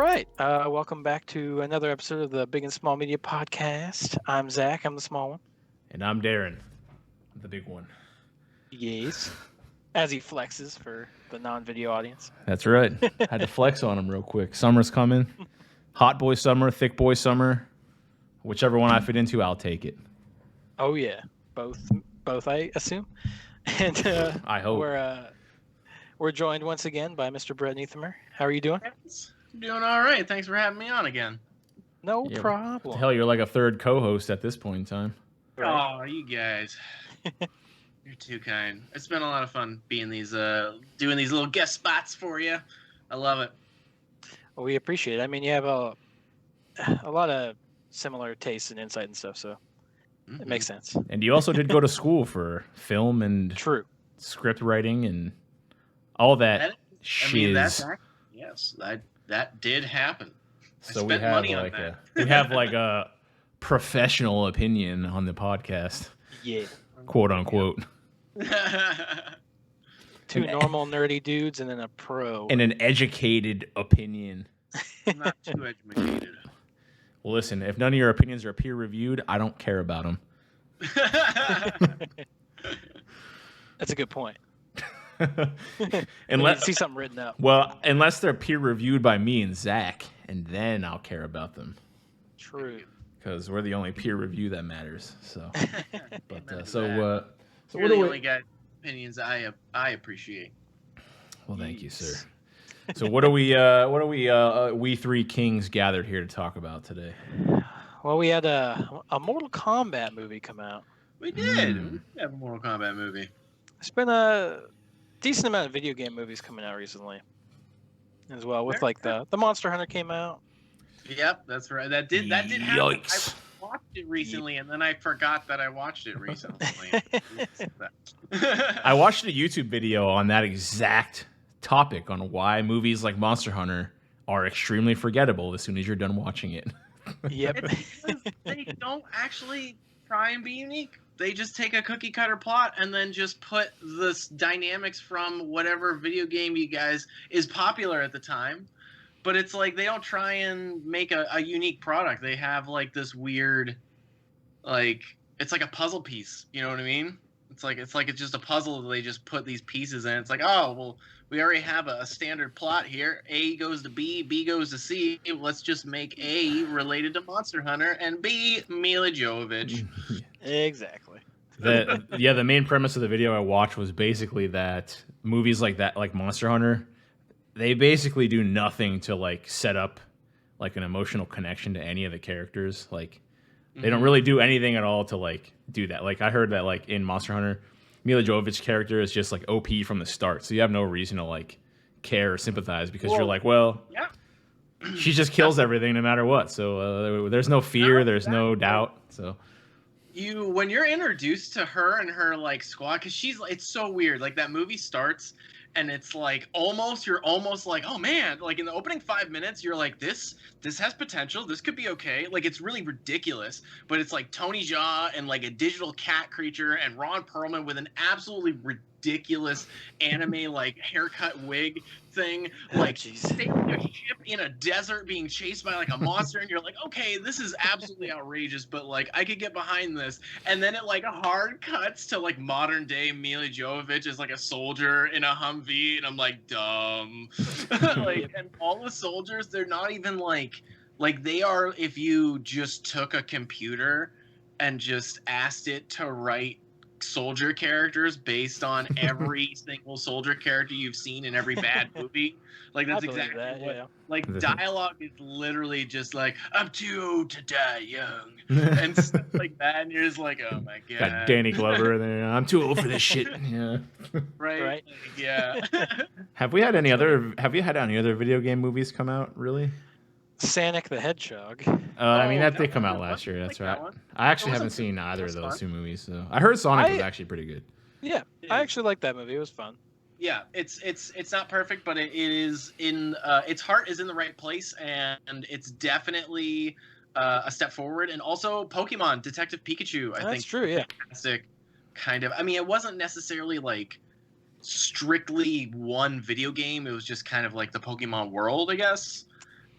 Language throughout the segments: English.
right. Welcome back to another episode of the Big and Small Media Podcast. I'm Zach. I'm the small one. And I'm Darren, the big one. Yes. As he flexes for the non-video audience. That's right. Had to flex on him real quick. Summer's coming. Hot boy summer, thick boy summer. Whichever one I fit into, I'll take it. Oh yeah, both I assume. And I hope. We're joined once again by Mr. Brett Neithamer. How are you doing? Doing all right. Thanks for having me on again. No problem. Hell, you're like a third co-host at this point in time. Right. Oh, you guys. You're too kind. It's been a lot of fun being doing these little guest spots for you. I love it. Well, we appreciate it. I mean, you have a lot of similar tastes and insight and stuff, so it makes sense. And you also did go to school for film and True script writing and all that shiz. Yes, that did happen. So we have like a professional opinion on the podcast. Yeah. Quote unquote. Two normal nerdy dudes and then a pro. And an educated opinion. Not too educated. Well, listen, if none of your opinions are peer-reviewed, I don't care about them. That's a good point. And let's see something written up. Well, unless they're peer-reviewed by me and Zach, and then I'll care about them. True. Because we're the only peer review that matters. So, but so what are do the we? only guy opinions I appreciate. Well, thank you, sir. So what are we three kings gathered here to talk about today? Well, we had a Mortal Kombat movie come out. We did. We have a Mortal Kombat movie. There's been a decent amount of video game movies coming out recently, as well. With like the Monster Hunter came out. Yep, that's right. That did happen. Yikes. I watched it recently, and then I forgot that I watched it recently. I watched a YouTube video on that exact topic on why movies like Monster Hunter are extremely forgettable as soon as you're done watching it. Yep. It's because they don't actually try and be unique. They just take a cookie cutter plot and then just put the dynamics from whatever video game you guys is popular at the time. But it's like they don't try and make a unique product. They have like this weird, like it's like a puzzle piece. You know what I mean? It's just a puzzle that they just put these pieces in. It's like, oh well, we already have a standard plot here. A goes to B, B goes to C. Let's just make A related to Monster Hunter and B Mila Jovovich. Exactly. The main premise of the video I watched was basically that movies like that, like Monster Hunter, they basically do nothing to like set up like an emotional connection to any of the characters. Like they don't really do anything at all to like do that. Like I heard that like in Monster Hunter, Mila Jovovich's character is just like OP from the start, so you have no reason to like care or sympathize because you're like, well, yeah, she just kills everything no matter what. So there's no fear, there's no doubt. So when you're introduced to her and her like squad, because it's so weird. Like that movie starts and it's like you're almost like, oh man, like in the opening 5 minutes, you're like, this has potential. This could be okay. Like it's really ridiculous, but it's like Tony Jaa and like a digital cat creature and Ron Perlman with an absolutely ridiculous anime like haircut wig thing, like staying a ship in a desert being chased by like a monster, and you're like, okay, this is absolutely outrageous, but like I could get behind this. And then it like hard cuts to like modern day Mila Jovovich as like a soldier in a Humvee, and I'm like, dumb. Like, and all the soldiers, they're not even like they are if you just took a computer and just asked it to write soldier characters based on every single soldier character you've seen in every bad movie. Like that's exactly that, what yeah. like dialogue is literally just like, I'm too old to die young and stuff like that, and you're just like, oh my god. Got Danny Glover there. I'm too old for this shit. Yeah. Right? Right. Yeah. Have you had any other video game movies come out, really? Sonic the Hedgehog. I mean, that did come out last year. That's right. I actually haven't seen either of those two movies. So I heard Sonic was actually pretty good. Yeah, I actually liked that movie. It was fun. Yeah, it's not perfect, but it is in its heart is in the right place, and it's definitely a step forward. And also Pokemon Detective Pikachu, I think that's true. Yeah, fantastic. Kind of. I mean, it wasn't necessarily like strictly one video game. It was just kind of like the Pokemon world, I guess.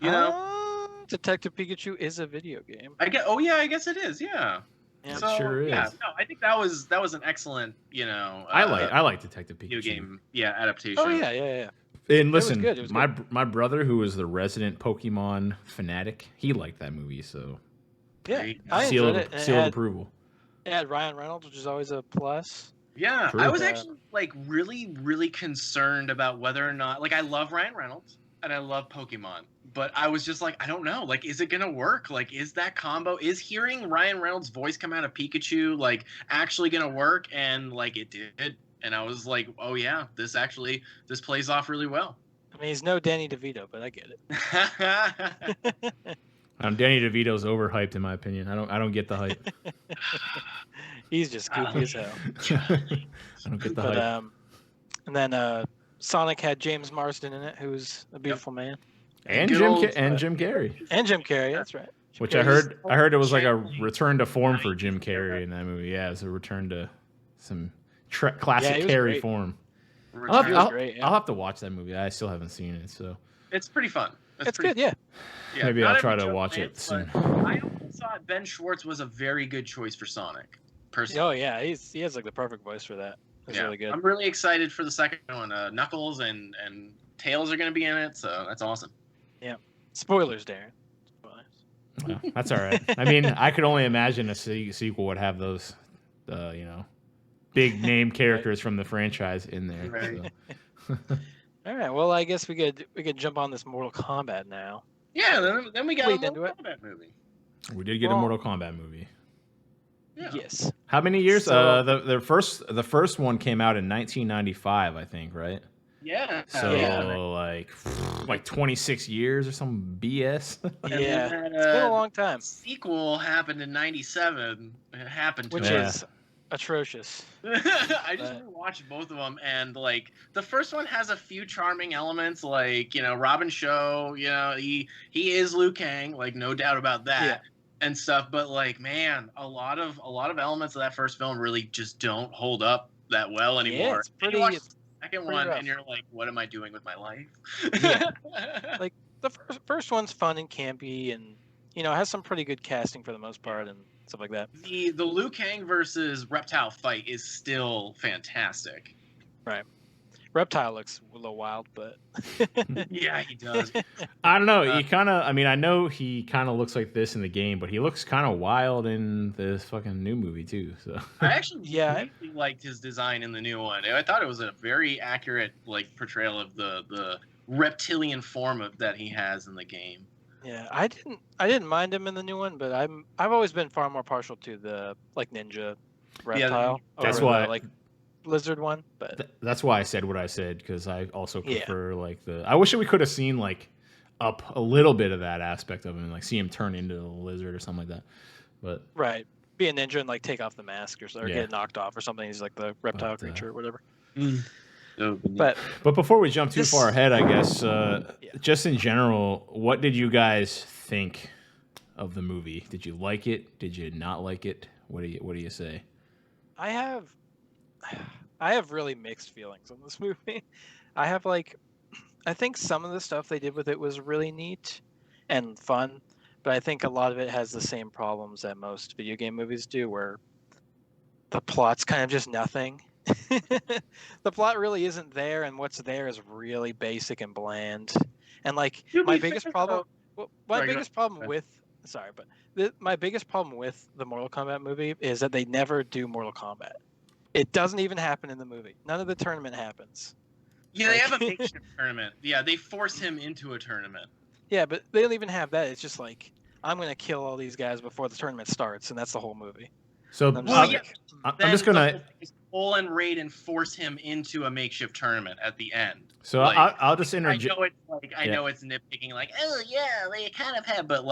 You know, Detective Pikachu is a video game. I guess it is. Yeah. Yeah. So, It sure is. Yeah, no, I think that was an excellent, I like Detective Pikachu. video game, adaptation. Oh yeah. And listen, It was good. my brother, who is the resident Pokemon fanatic, he liked that movie. So Yeah, Great. I seal enjoyed of, it. seal of approval. It had Ryan Reynolds, which is always a plus. Yeah, True. I was actually like really, really concerned about whether or not, like, I love Ryan Reynolds and I love Pokemon, but I was just like, I don't know, like, is it gonna work? Like, is that combo, is hearing Ryan Reynolds' voice come out of Pikachu like actually gonna work? And like, it did, and I was like, oh yeah, this plays off really well. I mean, he's no Danny DeVito, but I get it. Danny DeVito's overhyped in my opinion. I don't get the hype. He's just goofy as hell. I don't get the hype. And then Sonic had James Marsden in it, who's a beautiful man. And Good Jim old- and Jim Carrey, And Jim Carrey, that's right. Jim which Carrey's- I heard it was like a return to form for Jim Carrey in that movie. Yeah, it's a return to some classic he was Carrey great. form. He was great, yeah. I'll have to watch that movie. I still haven't seen it, so It's pretty fun. It's pretty good, yeah. Yeah, maybe not I'll try every to joke watch it lands, soon. but I also thought Ben Schwartz was a very good choice for Sonic. Personally, Oh yeah, he has like the perfect voice for that. It's really good. I'm really excited for the second one. Knuckles and Tails are going to be in it, so that's awesome. Spoilers, Darren. Spoilers. Well, that's all right. I mean, I could only imagine a sequel would have those, big name characters from the franchise in there. Right. So. All right. Well, I guess we could jump on this Mortal Kombat now. Yeah, then we got Lead a into Mortal it. Kombat movie. We did get a Well- Mortal Kombat movie. Yeah. Yes. How many years? So- The first one came out in 1995, I think, right? Yeah. So Yeah. like 26 years or some BS. And Yeah. then, It's been a long time, sequel happened in '97. It happened to which Yeah. is atrocious. I just watched both of them, and like the first one has a few charming elements, like Robin Show, he is Liu Kang, like no doubt about that, Yeah. and stuff. But like, man, a lot of elements of that first film really just don't hold up that well anymore. it's And pretty- you watch it's the second pretty one, rough. and you're like, what am I doing with my life? Yeah. Like the first one's fun and campy, and has some pretty good casting for the most part and stuff like that. the Liu Kang versus Reptile fight is still fantastic. Reptile looks a little wild, but Yeah, he does. I don't know. I know he kind of looks like this in the game, but he looks kind of wild in this fucking new movie too. So I actually Yeah. really liked his design in the new one. I thought it was a very accurate portrayal of the reptilian form that he has in the game. yeah, I didn't mind him in the new one, but I've always been far more partial to the ninja reptile. that's over why- the, lizard one, but that's why I said what I said, because I also Yeah. prefer I wish we could have seen up a little bit of that aspect of him, see him turn into a lizard or something like that. But right, be a ninja and take off the mask or Yeah. get knocked off or something. He's like the reptile But, creature or whatever. So, But before we jump too This- far ahead, I guess just in general, what did you guys think of the movie? Did you like it? Did you not like it? What do you say? I have really mixed feelings on this movie. I think some of the stuff they did with it was really neat and fun, but I think a lot of it has the same problems that most video game movies do, where the plot's kind of just nothing. The plot really isn't there, and what's there is really basic and bland. And To my be biggest fair, problem, my Sorry, go biggest problem ahead. with my biggest problem with the Mortal Kombat movie is that they never do Mortal Kombat. It doesn't even happen in the movie. None of the tournament happens. yeah, they have a makeshift tournament. Yeah, they force him into a tournament. Yeah, but they don't even have that. It's just I'm going to kill all these guys before the tournament starts, and that's the whole movie. So I'm just Well, like, yeah. I'm just gonna. pull and raid and force him into a makeshift tournament at the end. So Like, I'll just I interject. know it's I Yeah. know it's nitpicking, oh yeah, they kind of have, but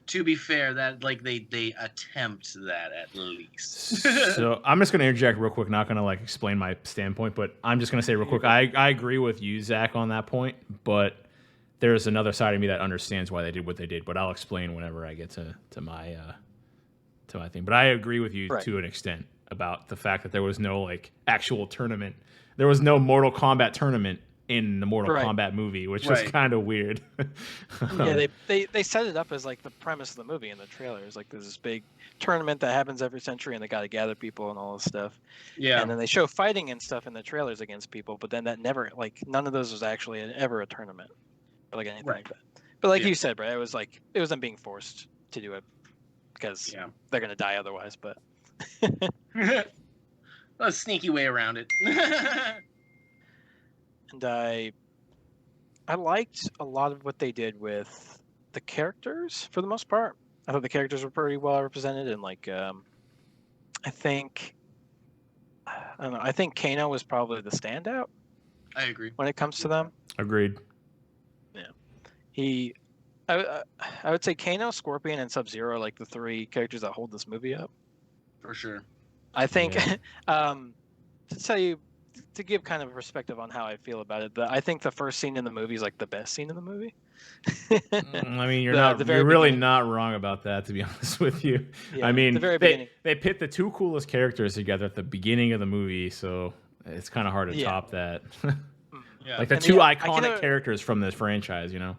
to be fair, that they attempt that at least. So I'm just gonna interject real quick. Not gonna explain my standpoint, but I'm just gonna say real quick. I agree with you, Zach, on that point. But there's another side of me that understands why they did what they did. But I'll explain whenever I get to my thing. But I agree with you Right. to an extent about the fact that there was no actual tournament. There was no Mortal Kombat tournament in the Mortal Right. Kombat movie, which is Right. kind of weird. Yeah, they set it up as like the premise of the movie in the trailer. It's like there's this big tournament that happens every century, and they got to gather people and all this stuff. Yeah. And then they show fighting and stuff in the trailers against people, but then that never, like, none of those was actually ever a tournament or like anything Right. like that. But like Yeah. you said, Brett, it was them being forced to do it because Yeah. they're gonna die otherwise. But A sneaky way around it. and I liked a lot of what they did with the characters for the most part. I thought the characters were pretty well represented, and like I think Kano was probably the standout I agree. when it comes to them. Agreed. I would say Kano, Scorpion, and Sub-Zero are like the three characters that hold this movie up. For sure. I think Yeah. to tell you, to give kind of a perspective on how I feel about it, I think the first scene in the movie is like the best scene in the movie. I mean, you're The very you're really beginning. not wrong about that, to be honest with you. Yeah, I mean, the very beginning. they pit the two coolest characters together at the beginning of the movie, so it's kind of hard to Yeah. top that. Yeah. Like the And two I can iconic never- characters from this franchise, you know?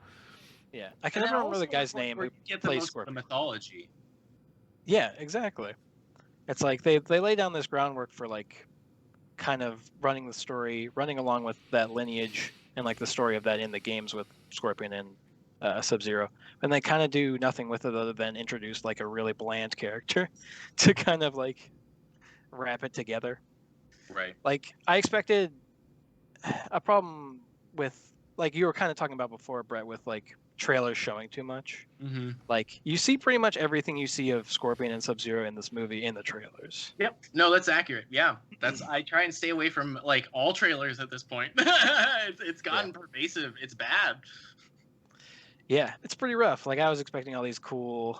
Yeah, I can And never then remember the also, guy's where name you who get the plays most of the Scorpion. mythology. Yeah, exactly. It's like they lay down this groundwork for like kind of running the story, running along with that lineage and like the story of that in the games with Scorpion and Sub-Zero. And they kind of do nothing with it other than introduce like a really bland character to kind of like wrap it together. Right. Like I expected a problem with, like you were kind of talking about before, Brett, with like trailers showing too much. Mm-hmm. Like you see pretty much everything you see of Scorpion and Sub-Zero in this movie in the trailers. Yep. No, that's accurate. Yeah. I try and stay away from like all trailers at this point. It's gotten pervasive. It's bad. Yeah, it's pretty rough. Like I was expecting all these cool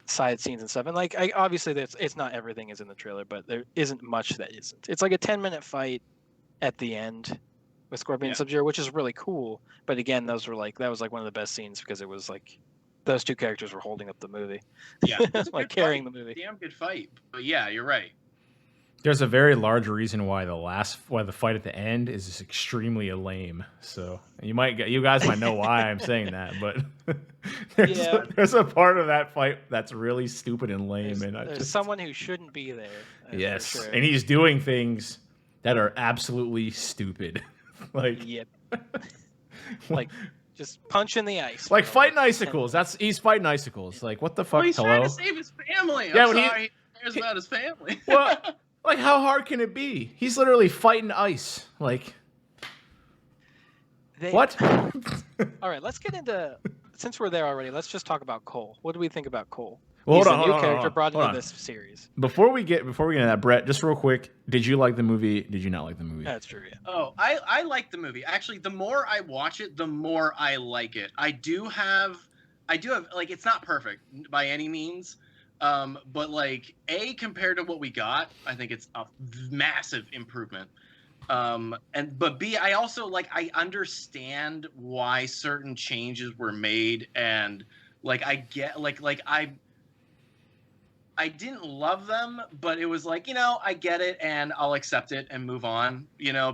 side scenes and stuff, and like obviously it's not everything is in the trailer, but there isn't much that isn't. It's like a 10-minute fight at the end with Scorpion and Sub-Zero, which is really cool. But again, that was like one of the best scenes because it was like those two characters were holding up the movie. Yeah. It's a Like good carrying fight. the movie. Damn good fight. But yeah, you're right. There's a very large reason why the fight at the end is just extremely lame. So you guys might know why I'm saying that, but there's a part of that fight that's really stupid and lame. There's someone who shouldn't be there. Yes, for sure. and he's doing things that are absolutely stupid. Like Yep. Like just punch in the ice. like for fighting 10 icicles. He's fighting icicles. Like what the fuck? Well, he's Hello. trying to save his family. Yeah, I'm when he- sorry. He cares about his family. What? Like how hard can it be? He's literally fighting ice. Like what? All right, let's get into. Since we're there already, let's just talk about Cole. What do we think about Cole? Well, He's hold a on, new hold on, character hold on, brought hold into on. this series. Before we get into that, Brett, just real quick, did you like the movie? Did you not like the movie? That's true. Yeah. Oh, I like the movie. Actually, the more I watch it, the more I like it. I do have like it's not perfect by any means. But like compared to what we got, I think it's a massive improvement. But B, I also like I understand why certain changes were made, and like I get like I didn't love them, but it was like, I get it and I'll accept it and move on,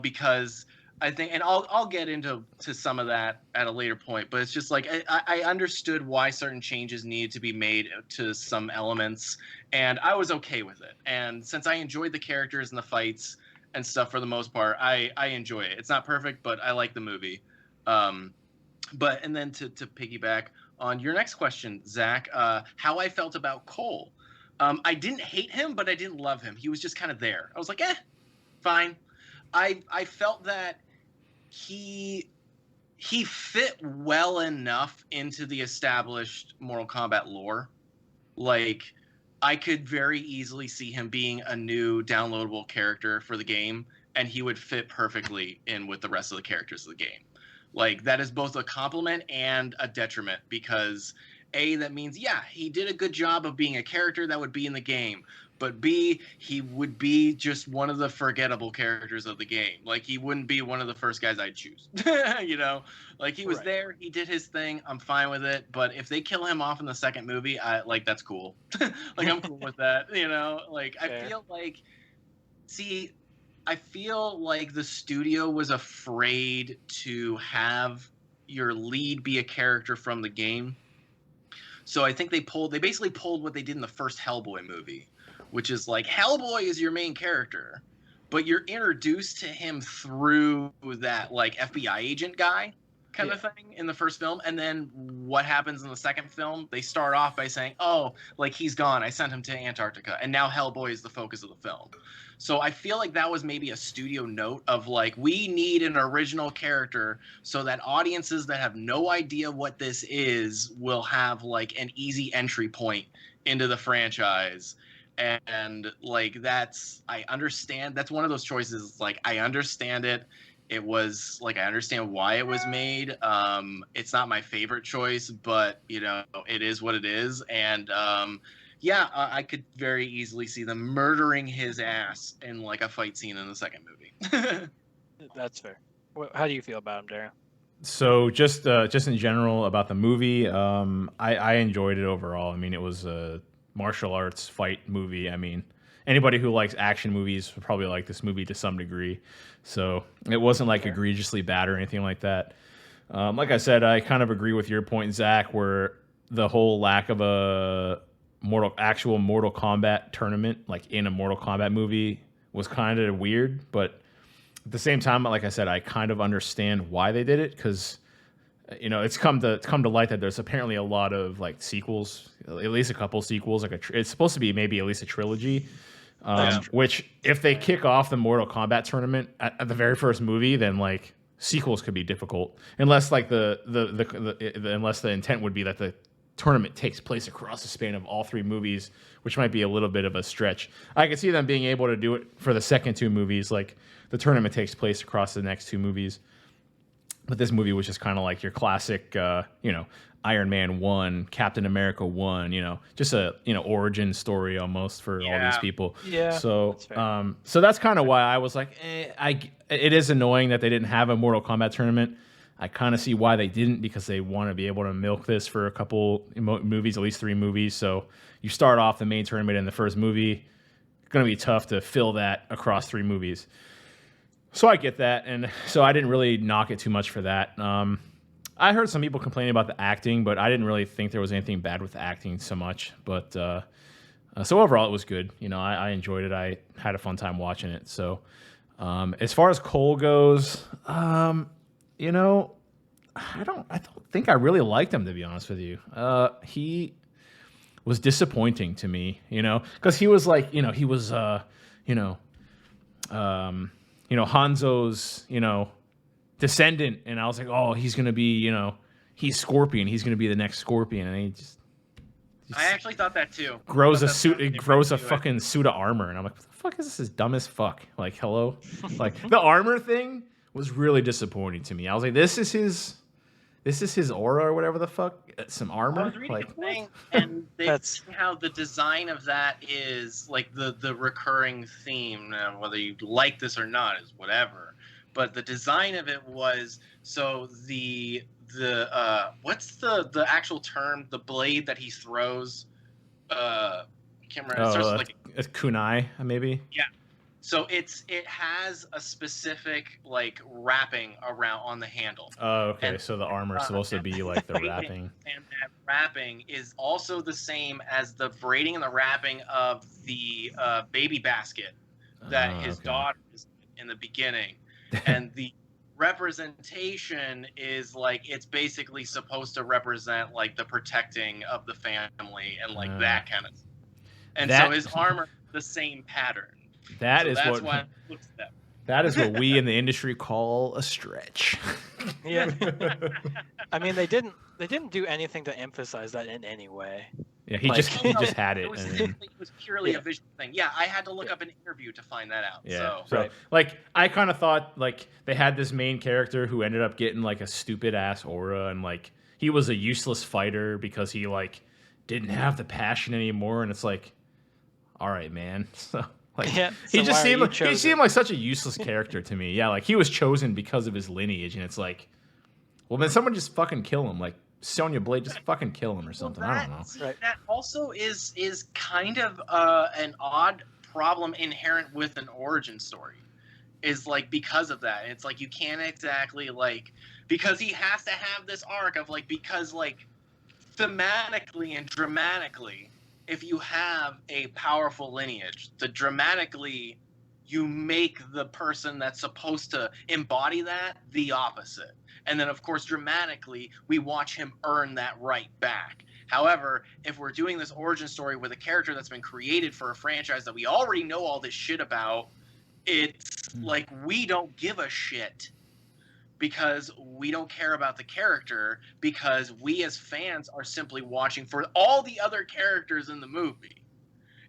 because I think, and I'll get into some of that at a later point, but it's just like I understood why certain changes needed to be made to some elements, and I was okay with it. And since I enjoyed the characters and the fights and stuff for the most part, I enjoy it. It's not perfect, but I like the movie. And then to piggyback on your next question, Zach, how I felt about Cole. I didn't hate him, but I didn't love him. He was just kind of there. I was like, fine. I felt that he fit well enough into the established Mortal Kombat lore. Like, I could very easily see him being a new downloadable character for the game, and he would fit perfectly in with the rest of the characters of the game. Like, that is both a compliment and a detriment, because A, that means, he did a good job of being a character that would be in the game. But B, he would be just one of the forgettable characters of the game. Like, he wouldn't be one of the first guys I'd choose. Like, he was there, he did his thing, I'm fine with it. But if they kill him off in the second movie, that's cool. Like, I'm cool with that, Like, I feel like, see, I feel like the studio was afraid to have your lead be a character from the game. So I think they basically pulled what they did in the first Hellboy movie, which is like Hellboy is your main character, but you're introduced to him through that like FBI agent guy kind of thing in the first film. And then what happens in the second film? They start off by saying, oh, like he's gone. I sent him to Antarctica. And now Hellboy is the focus of the film. So I feel like that was maybe a studio note of like, we need an original character so that audiences that have no idea what this is will have like an easy entry point into the franchise. And like, I understand. That's one of those choices. Like, I understand it. It was like, I understand why it was made. It's not my favorite choice, but you know, it is what it is. And, yeah, I could very easily see them murdering his ass in like a fight scene in the second movie. That's fair. How do you feel about him, Darren? So just in general about the movie, I enjoyed it overall. I mean, it was a martial arts fight movie. I mean, anybody who likes action movies would probably like this movie to some degree. So it wasn't like egregiously bad or anything like that. Like I said, I kind of agree with your point, Zach, where the whole lack of a actual Mortal Kombat tournament, like in a Mortal Kombat movie, was kind of weird. But at the same time, like I said, I kind of understand why they did it, because you know it's come to light that there's apparently a lot of like sequels, at least a couple sequels. Like it's supposed to be maybe at least a trilogy. Which if they kick off the Mortal Kombat tournament at the very first movie, then like sequels could be difficult, unless like unless the intent would be that the tournament takes place across the span of all three movies, which might be a little bit of a stretch. I could see them being able to do it for the second two movies, like the tournament takes place across the next two movies. But this movie was just kind of like your classic, Iron Man 1, Captain America 1, just a, origin story almost for all these people. Yeah. So, so that's kind of why I was like, it is annoying that they didn't have a Mortal Kombat tournament. I kind of see why they didn't, because they want to be able to milk this for a couple movies, at least 3 movies. So you start off the main tournament in the first movie. It's going to be tough to fill that across 3 movies. So I get that. And so I didn't really knock it too much for that. I heard some people complaining about the acting, but I didn't really think there was anything bad with the acting so much. But so overall, it was good. I enjoyed it. I had a fun time watching it. So as far as Cole goes, I don't think I really liked him, to be honest with you. He was disappointing to me, because he was like, he was, Hanzo's, descendant, and I was like, oh, he's gonna be, he's Scorpion, he's gonna be the next Scorpion, and he just I actually thought that too. Grows a suit, it grows a fucking suit of armor, and I'm like, what the fuck is this? Is dumb as fuck. Like, hello, like the armor thing was really disappointing to me. I was like, this is his aura or whatever the fuck. Some armor. I was reading a thing, and that's how the design of that is like the recurring theme. Now, whether you like this or not is whatever. But the design of it was so the what's the actual term? The blade that he throws. I can't remember. It starts with like a kunai, maybe. Yeah. So it has a specific like wrapping around on the handle. Oh, okay. And so the armor is supposed to be like the wrapping. And that wrapping is also the same as the braiding and the wrapping of the baby basket that his daughter is in the beginning. And the representation is like, it's basically supposed to represent like the protecting of the family and like that kind of stuff. And so his armor, the same pattern. That is what we in the industry call a stretch. Yeah. I mean, they didn't do anything to emphasize that in any way. Yeah, he just had it. It was purely a visual thing. Yeah, I had to look up an interview to find that out. Yeah. So like, I kind of thought like they had this main character who ended up getting like a stupid ass aura, and like he was a useless fighter because he like didn't have the passion anymore, and it's like, all right, man. So. Like, he seemed like such a useless character to me. Yeah, like he was chosen because of his lineage, and it's like, well, then someone just fucking kill him. Like Sonya Blade, just fucking kill him or something. I don't know. Right. That also is kind of an odd problem inherent with an origin story, is like because of that. It's like you can't exactly like, because he has to have this arc of like, because like thematically and dramatically, if you have a powerful lineage, the dramatically you make the person that's supposed to embody that the opposite. And then, of course, dramatically, we watch him earn that right back. However, if we're doing this origin story with a character that's been created for a franchise that we already know all this shit about, it's like we don't give a shit because we don't care about the character, because we as fans are simply watching for all the other characters in the movie.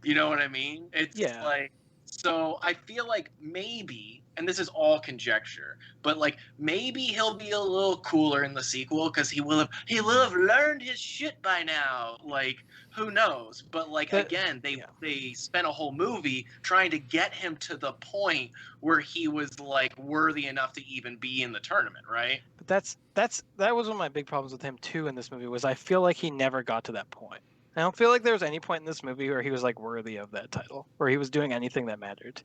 You know what I mean? It's like, so I feel like maybe, and this is all conjecture, but like maybe he'll be a little cooler in the sequel because he will have learned his shit by now. Like, who knows? But like again, they spent a whole movie trying to get him to the point where he was like worthy enough to even be in the tournament, right? But that was one of my big problems with him too in this movie, was I feel like he never got to that point. I don't feel like there was any point in this movie where he was like worthy of that title, where he was doing anything that mattered.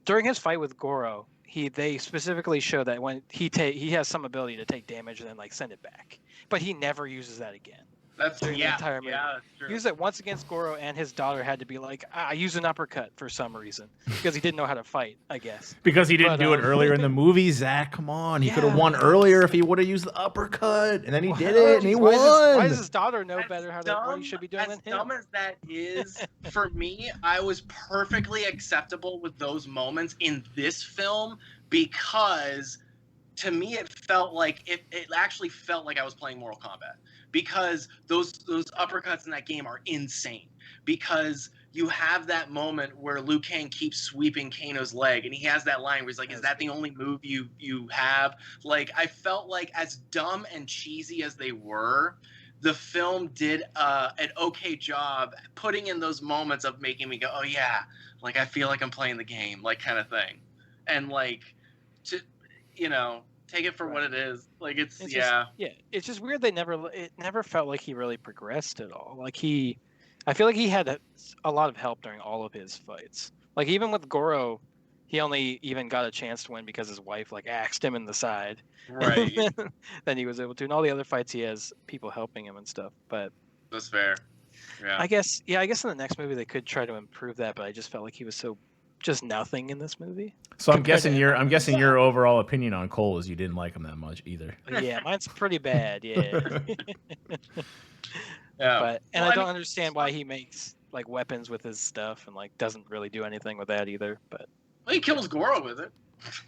During his fight with Goro, they specifically show that when he has some ability to take damage and then like send it back, but he never uses that again. That's the entire movie. Yeah, that's true. He used it once against Goro, and his daughter had to be like, I use an uppercut for some reason because he didn't know how to fight, I guess. Because he didn't do it earlier in the movie, Zach. Come on, he could have won earlier if he would have used the uppercut, and then he did it, and he won. Why does his daughter know better what he should be doing than him? As dumb as that is, for me, I was perfectly acceptable with those moments in this film because, to me, it felt like it actually felt like I was playing Mortal Kombat. Because those uppercuts in that game are insane. Because you have that moment where Liu Kang keeps sweeping Kano's leg, and he has that line where he's like, "Is that the only move you have?" Like, I felt like, as dumb and cheesy as they were, the film did an okay job putting in those moments of making me go, "Oh yeah, like I feel like I'm playing the game," like kind of thing, and like, to, you know. Take it for what it is. Like it's it's just weird. It never felt like he really progressed at all. Like I feel like he had a lot of help during all of his fights. Like even with Goro, he only even got a chance to win because his wife like axed him in the side. Right. Then he was able to. In all the other fights, he has people helping him and stuff. But that's fair. Yeah. I guess in the next movie they could try to improve that, but I just felt like he was so just nothing in this movie. So I'm guessing your overall opinion on Cole is you didn't like him that much either. Yeah, mine's pretty bad. Yeah. But I don't understand why he makes like weapons with his stuff and like doesn't really do anything with that either. But he kills Goro with it.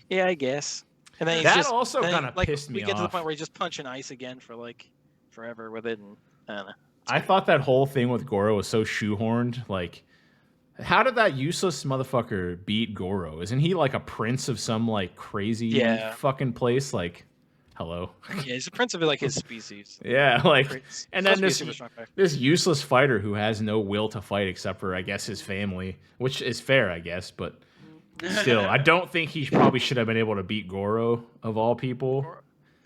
Yeah, I guess. And then that also kind of pissed me off. We get to the point where he's just punching ice again for like forever with it, and I don't know. I thought that whole thing with Goro was so shoehorned. Like, how did that useless motherfucker beat Goro? Isn't he like a prince of some like crazy fucking place? Like, hello. Yeah, he's a prince of like his species. Yeah, like, and then this useless fighter who has no will to fight except for, I guess, his family, which is fair, I guess, but still, I don't think he probably should have been able to beat Goro of all people.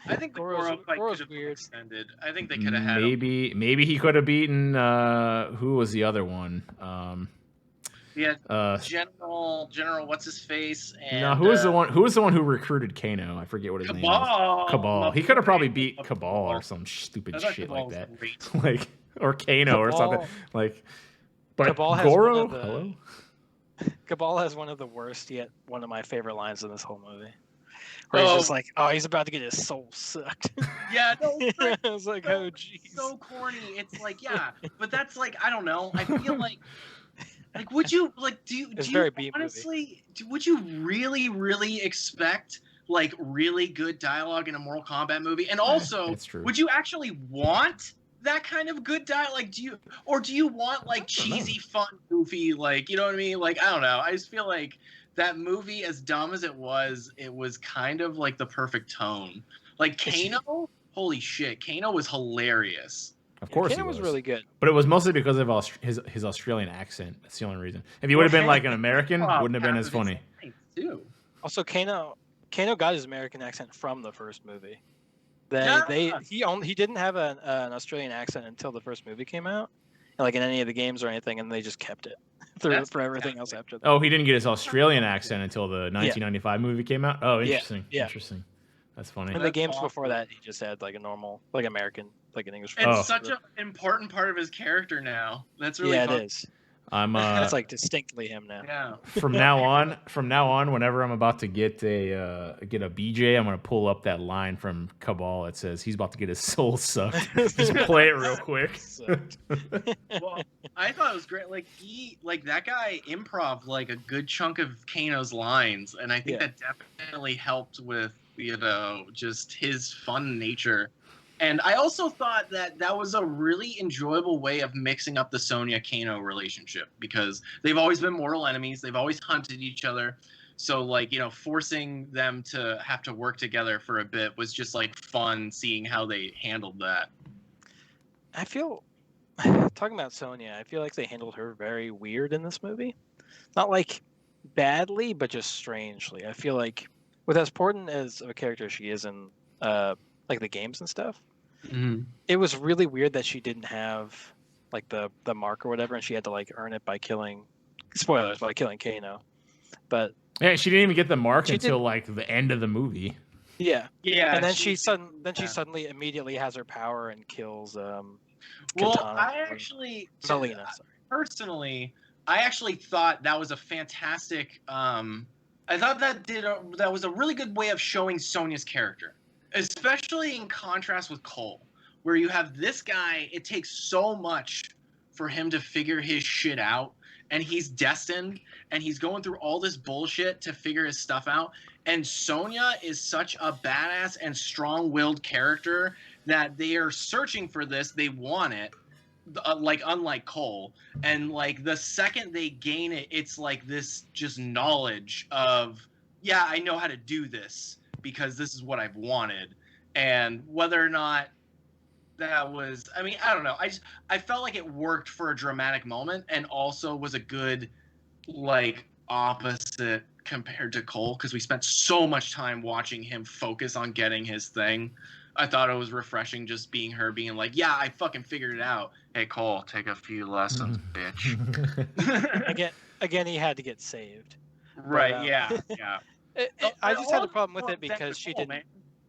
I think the Goro fight could have been extended. I think they could have had maybe he could have beaten who was the other one? General what's his face, and no, who was the one who recruited Kano? I forget what his name is. Cabal. He could have probably beat Cabal or some stupid shit like that. Like, or Kano or something. Like, but Goro, hello? Cabal has one of the worst yet one of my favorite lines in this whole movie. Where he's just like, oh, he's about to get his soul sucked. Yeah, no, I was like, oh, jeez. So corny. It's like, yeah, but that's like, I don't know. I feel like would you like? Do you honestly? Would you really expect like really good dialogue in a Mortal Kombat movie? And also, would you actually want that kind of good dialogue? Like, do you want like cheesy, fun, goofy, like, you know what I mean? Like, I don't know. I just feel like that movie, as dumb as it was kind of like the perfect tone. Like Kano, holy shit, Kano was hilarious. Of course, Kano was really good, but it was mostly because of his Australian accent. That's the only reason. If he would have been like an American, wouldn't have been as funny. Also, Kano got his American accent from the first movie. He didn't have an Australian accent until the first movie came out, like in any of the games or anything, and they just kept it for everything else after that. Oh, he didn't get his Australian accent until the 1995 movie came out. Oh, interesting. Yeah. Interesting. That's funny. In the games before that, he just had like a normal, like American, like an English. It's such an important part of his character now. That's really fun. It is. I'm it's like distinctly him now. Yeah. From now on, whenever I'm about to get a BJ, I'm gonna pull up that line from Cabal that says he's about to get his soul sucked. Just play it real quick. Well, I thought it was great. Like that guy improv like a good chunk of Kano's lines, and I think that definitely helped with just his fun nature. And I also thought that was a really enjoyable way of mixing up the Sonya-Kano relationship, because they've always been mortal enemies. They've always hunted each other. So, like, forcing them to have to work together for a bit was just, like, fun seeing how they handled that. I feel, talking about Sonya, I feel like they handled her very weird in this movie. Not, like, badly, but just strangely. I feel like, with as important as of a character she is in, like, the games and stuff, it was really weird that she didn't have like the mark or whatever, and she had to like earn it by killing Kano. But yeah, she didn't even get the mark until like the end of the movie. Yeah. And then she suddenly immediately has her power and kills Melina. Personally, I actually thought that was a fantastic I thought that was a really good way of showing Sonya's character. Especially in contrast with Cole, where you have this guy, it takes so much for him to figure his shit out, and he's destined, and he's going through all this bullshit to figure his stuff out. And Sonya is such a badass and strong-willed character that they are searching for this. They want it, like unlike Cole. And like the second they gain it, it's like this just knowledge of, yeah, I know how to do this, because this is what I've wanted. And whether or not that was, I mean, I don't know. I felt like it worked for a dramatic moment, and also was a good, like, opposite compared to Cole, because we spent so much time watching him focus on getting his thing. I thought it was refreshing just being her being like, yeah, I fucking figured it out. Hey, Cole, take a few lessons, bitch. Again, he had to get saved. Right, but, yeah. I just had a problem with it because she didn't.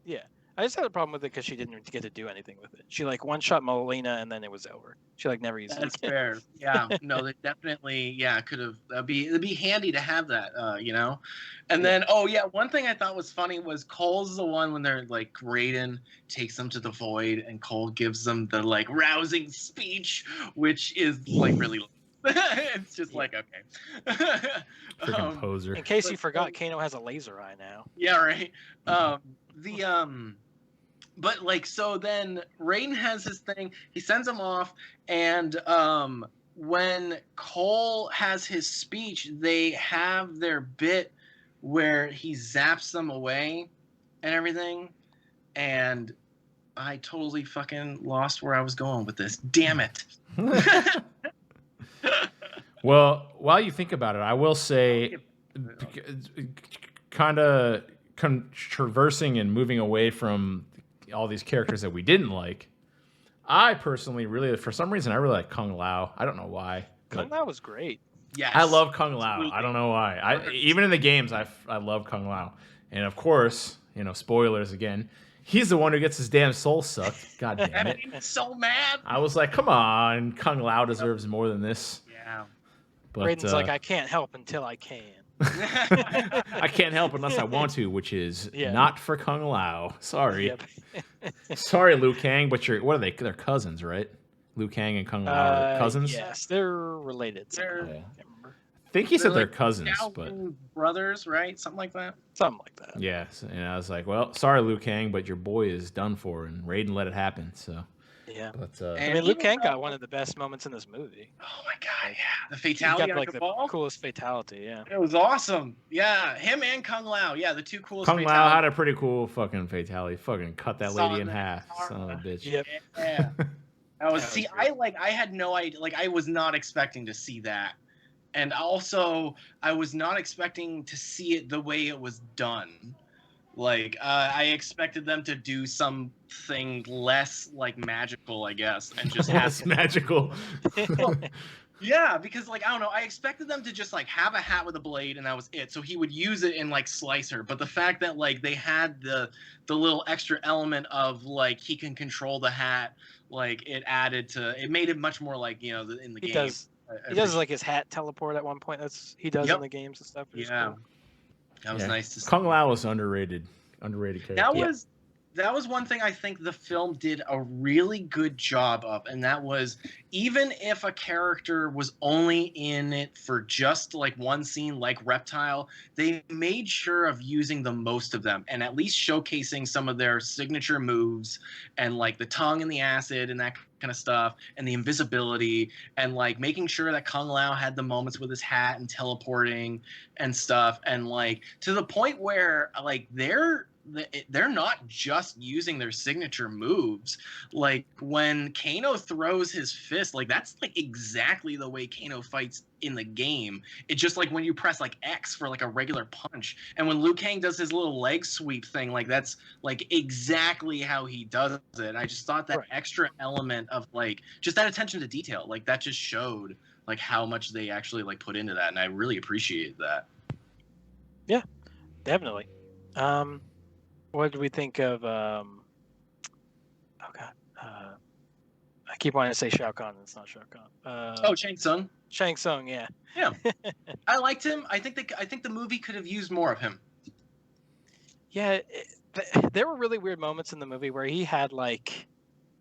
Yeah, I just had a problem with it because she didn't get to do anything with it. She like one shot Melina and then it was over. She like never used it. That's fair. Yeah, no, they definitely could have. It'd be handy to have that, And then one thing I thought was funny was Cole's the one when they're like Raiden takes them to the void and Cole gives them the like rousing speech, which is like really. It's just like, okay. Freaking poser. In case you forgot, Kano has a laser eye now. Yeah, right. But like, so then Raiden has his thing. He sends him off, and when Cole has his speech, they have their bit where he zaps them away and everything. And I totally fucking lost where I was going with this. Damn it. Well, while you think about it, I will say, kind of controversing and moving away from all these characters that we didn't like, I personally really, for some reason, I really like Kung Lao. I don't know why. Kung Lao was great. Yes. I love Kung Lao. I don't know why. Even in the games, I love Kung Lao. And of course, spoilers again, he's the one who gets his damn soul sucked. God damn it. I'm so mad. I was like, come on, Kung Lao deserves more than this. Yeah. But, Raiden's like, I can't help until I can. I can't help unless I want to, which is not for Kung Lao. Sorry. Yep. Sorry, Liu Kang, but what are they? They're cousins, right? Liu Kang and Kung Lao are cousins? Yes, they're related. I think he said they're cousins, but brothers, right? Something like that. Something like that. Yeah, and I was like, well, sorry, Liu Kang, but your boy is done for, and Raiden let it happen, so. Yeah. But, I mean, Liu Kang got one of the best moments in this movie. Oh my god, yeah. The fatality he got, like, on Cabal? the coolest fatality, yeah. It was awesome. Yeah, him and Kung Lao. Yeah, the two coolest Kung Lao had a pretty cool fucking fatality. Fucking cut that lady in half. Son of a bitch. Yep. Yeah. I had no idea. Like, I was not expecting to see that. And also, I was not expecting to see it the way it was done. Like, I expected them to do something less, like, magical, I guess, and just less magical. Yeah, because like I don't know, I expected them to just like have a hat with a blade and that was it. So he would use it in like Slicer. But the fact that like they had the little extra element of like he can control the hat, like it made it much more like in the He game. does. He does like his hat teleport at one point. He does in Yep. the games and stuff. Yeah, Cool. that was nice to see. Kung Lao was underrated character. That was one thing I think the film did a really good job of, and that was even if a character was only in it for just like one scene, like Reptile, they made sure of using the most of them and at least showcasing some of their signature moves and like the tongue and the acid and that kind of stuff and the invisibility and like making sure that Kung Lao had the moments with his hat and teleporting and stuff, and like to the point where like they're not just using their signature moves. Like when Kano throws his fist, like that's like exactly the way Kano fights in the game. It's just like when you press like X for like a regular punch, and when Liu Kang does his little leg sweep thing, like that's like exactly how he does it. And I just thought that extra element of like just that attention to detail, like that just showed like how much they actually like put into that, and I really appreciate that. Yeah, definitely. What did we think of? Oh God, I keep wanting to say Shao Kahn. It's not Shao Kahn. Shang Tsung. Shang Tsung, yeah. Yeah, I liked him. I think the movie could have used more of him. Yeah, there were really weird moments in the movie where he had like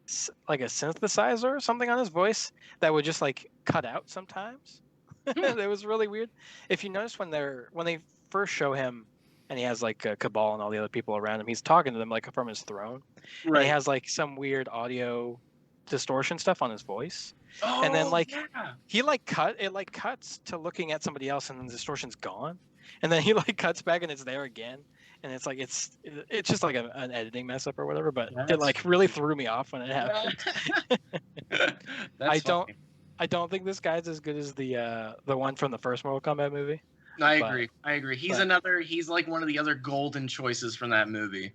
a synthesizer or something on his voice that would just like cut out sometimes. It was really weird. If you notice when they first show him. And he has like Cabal and all the other people around him. He's talking to them like from his throne. Right. And he has like some weird audio distortion stuff on his voice. Oh, and then like yeah. he like cuts to looking at somebody else, and then the distortion's gone. And then he like cuts back and it's there again. And it's like it's just like an editing mess up or whatever. But it like really threw me off when it happened. I don't think this guy's as good as the one from the first Mortal Kombat movie. I agree. He's like one of the other golden choices from that movie.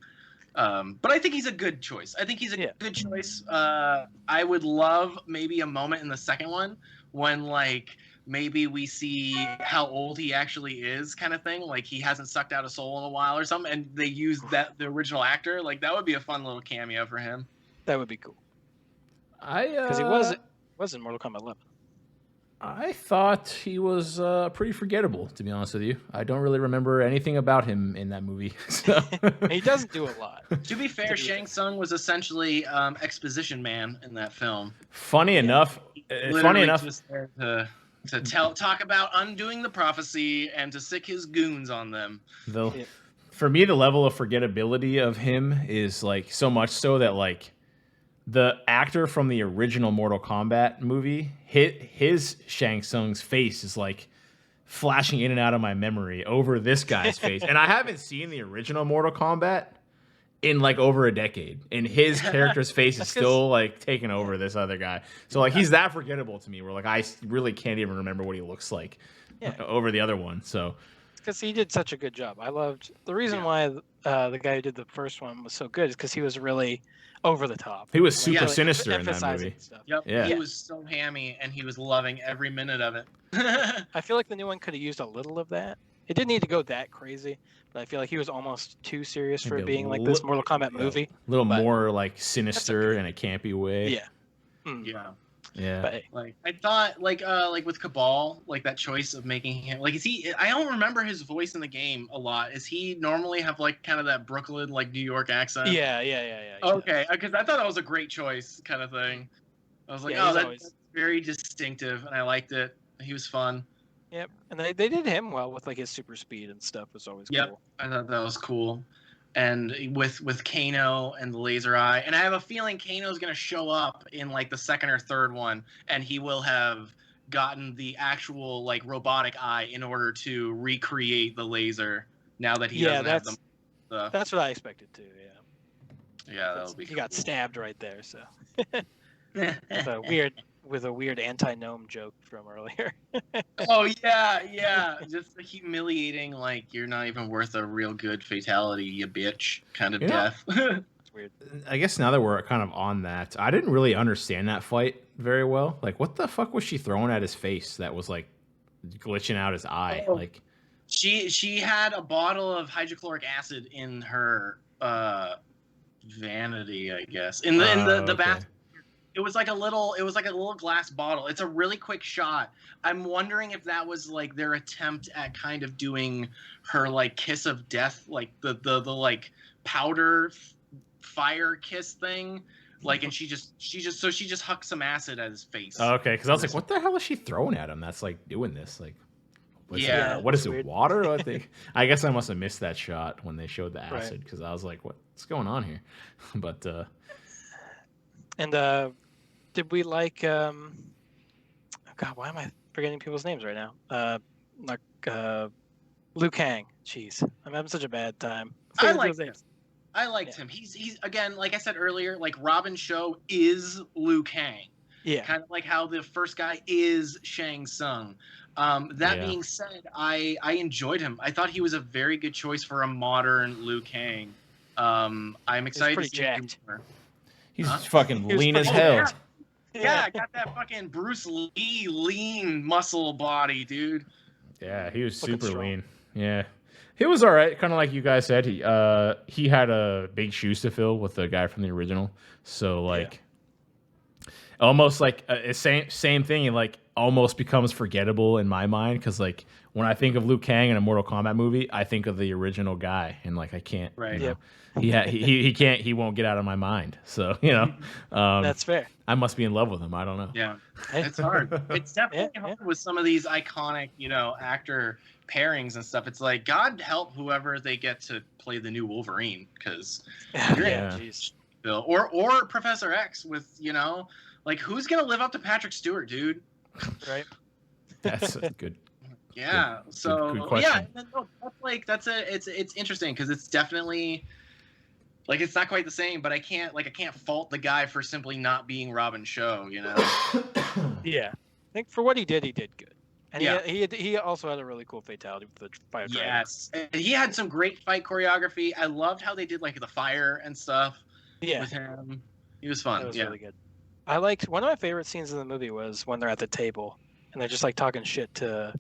But I think he's a good choice. Good choice. I would love maybe a moment in the second one when like maybe we see how old he actually is, kind of thing. Like he hasn't sucked out a soul in a while or something, and they use the original actor. Like that would be a fun little cameo for him. That would be cool. Because he was in Mortal Kombat 11. I thought he was pretty forgettable, to be honest with you. I don't really remember anything about him in that movie. So. He doesn't do a lot. To be fair, Shang Tsung was essentially exposition man in that film. Funny enough, was there to talk about undoing the prophecy and to sick his goons on them. For me, the level of forgettability of him is like so much so that like. The actor from the original Mortal Kombat movie, his Shang Tsung's face is like flashing in and out of my memory over this guy's face. And I haven't seen the original Mortal Kombat in like over a decade. And his character's face is still like taking over this other guy. So like he's that forgettable to me where like I really can't even remember what he looks like over the other one. So because he did such a good job. I loved the reason why the guy who did the first one was so good is because he was really over the top. He was super sinister in that movie. Yep. Yeah. He was so hammy, and he was loving every minute of it. I feel like the new one could have used a little of that. It didn't need to go that crazy, but I feel like he was almost too serious for being like this Mortal Kombat movie. A little more like sinister in a campy way. Yeah. Yeah. Yeah. But, like I thought, like with Cabal, like that choice of making him like is he? I don't remember his voice in the game a lot. Is he normally have like kind of that Brooklyn like New York accent? Yeah. Okay, because I thought that was a great choice, kind of thing. I was like, that's very distinctive, and I liked it. He was fun. Yep, and they did him well with like his super speed and stuff. Was always cool. I thought that was cool. And with Kano and the laser eye, and I have a feeling Kano's gonna show up in like the second or third one, and he will have gotten the actual like robotic eye in order to recreate the laser. Now that he doesn't have them. That's what I expected too. Yeah, that'll be. He got stabbed right there, so with a weird anti-gnome joke from earlier. Oh yeah, just the humiliating, like you're not even worth a real good fatality, you bitch, kind of death. weird. I guess now that we're kind of on that, I didn't really understand that fight very well. Like, what the fuck was she throwing at his face that was like glitching out his eye? Oh. Like, She had a bottle of hydrochloric acid in her vanity, I guess. In the okay. bathroom. It was like a little glass bottle. It's a really quick shot. I'm wondering if that was like their attempt at kind of doing her like kiss of death, like the like powder fire kiss thing. Like, and she just hucked some acid at his face. Okay, because I was like, what the hell is she throwing at him? That's like doing this. Like, Yeah, what is it? weird. Water? I think. I guess I must have missed that shot when they showed the acid because I was like, what's going on here? But And did we like? Oh God, why am I forgetting people's names right now? Liu Kang. Jeez, I'm having such a bad time. I liked him. I liked him. He's again, like I said earlier, like Robin Show is Liu Kang. Yeah. Kind of like how the first guy is Shang Tsung. That being said, I enjoyed him. I thought he was a very good choice for a modern Liu Kang. I'm excited to see jacked. him. He's fucking lean as hell. Yeah, I got that fucking Bruce Lee lean muscle body, dude. Yeah, he was super lean. Yeah. He was all right, kind of like you guys said. He had big shoes to fill with the guy from the original. So like almost like same thing. It like almost becomes forgettable in my mind because like when I think of Liu Kang in a Mortal Kombat movie, I think of the original guy, and like I can't. Right. You know, he can't. He won't get out of my mind. So you know, that's fair. I must be in love with him. I don't know. Yeah, it's hard. It's definitely hard with some of these iconic, actor pairings and stuff. It's like, God help whoever they get to play the new Wolverine, because Bill or Professor X with like who's gonna live up to Patrick Stewart, dude? Right. That's a good. Yeah. Good question. It's interesting because it's definitely like it's not quite the same, but I can't fault the guy for simply not being Robin Show, Yeah. I think for what he did good. And yeah. he also had a really cool fatality with the fire dragon. Yes. And he had some great fight choreography. I loved how they did like the fire and stuff with him. He was fun. That was really good. I liked one of my favorite scenes in the movie was when they're at the table and they're just like talking shit to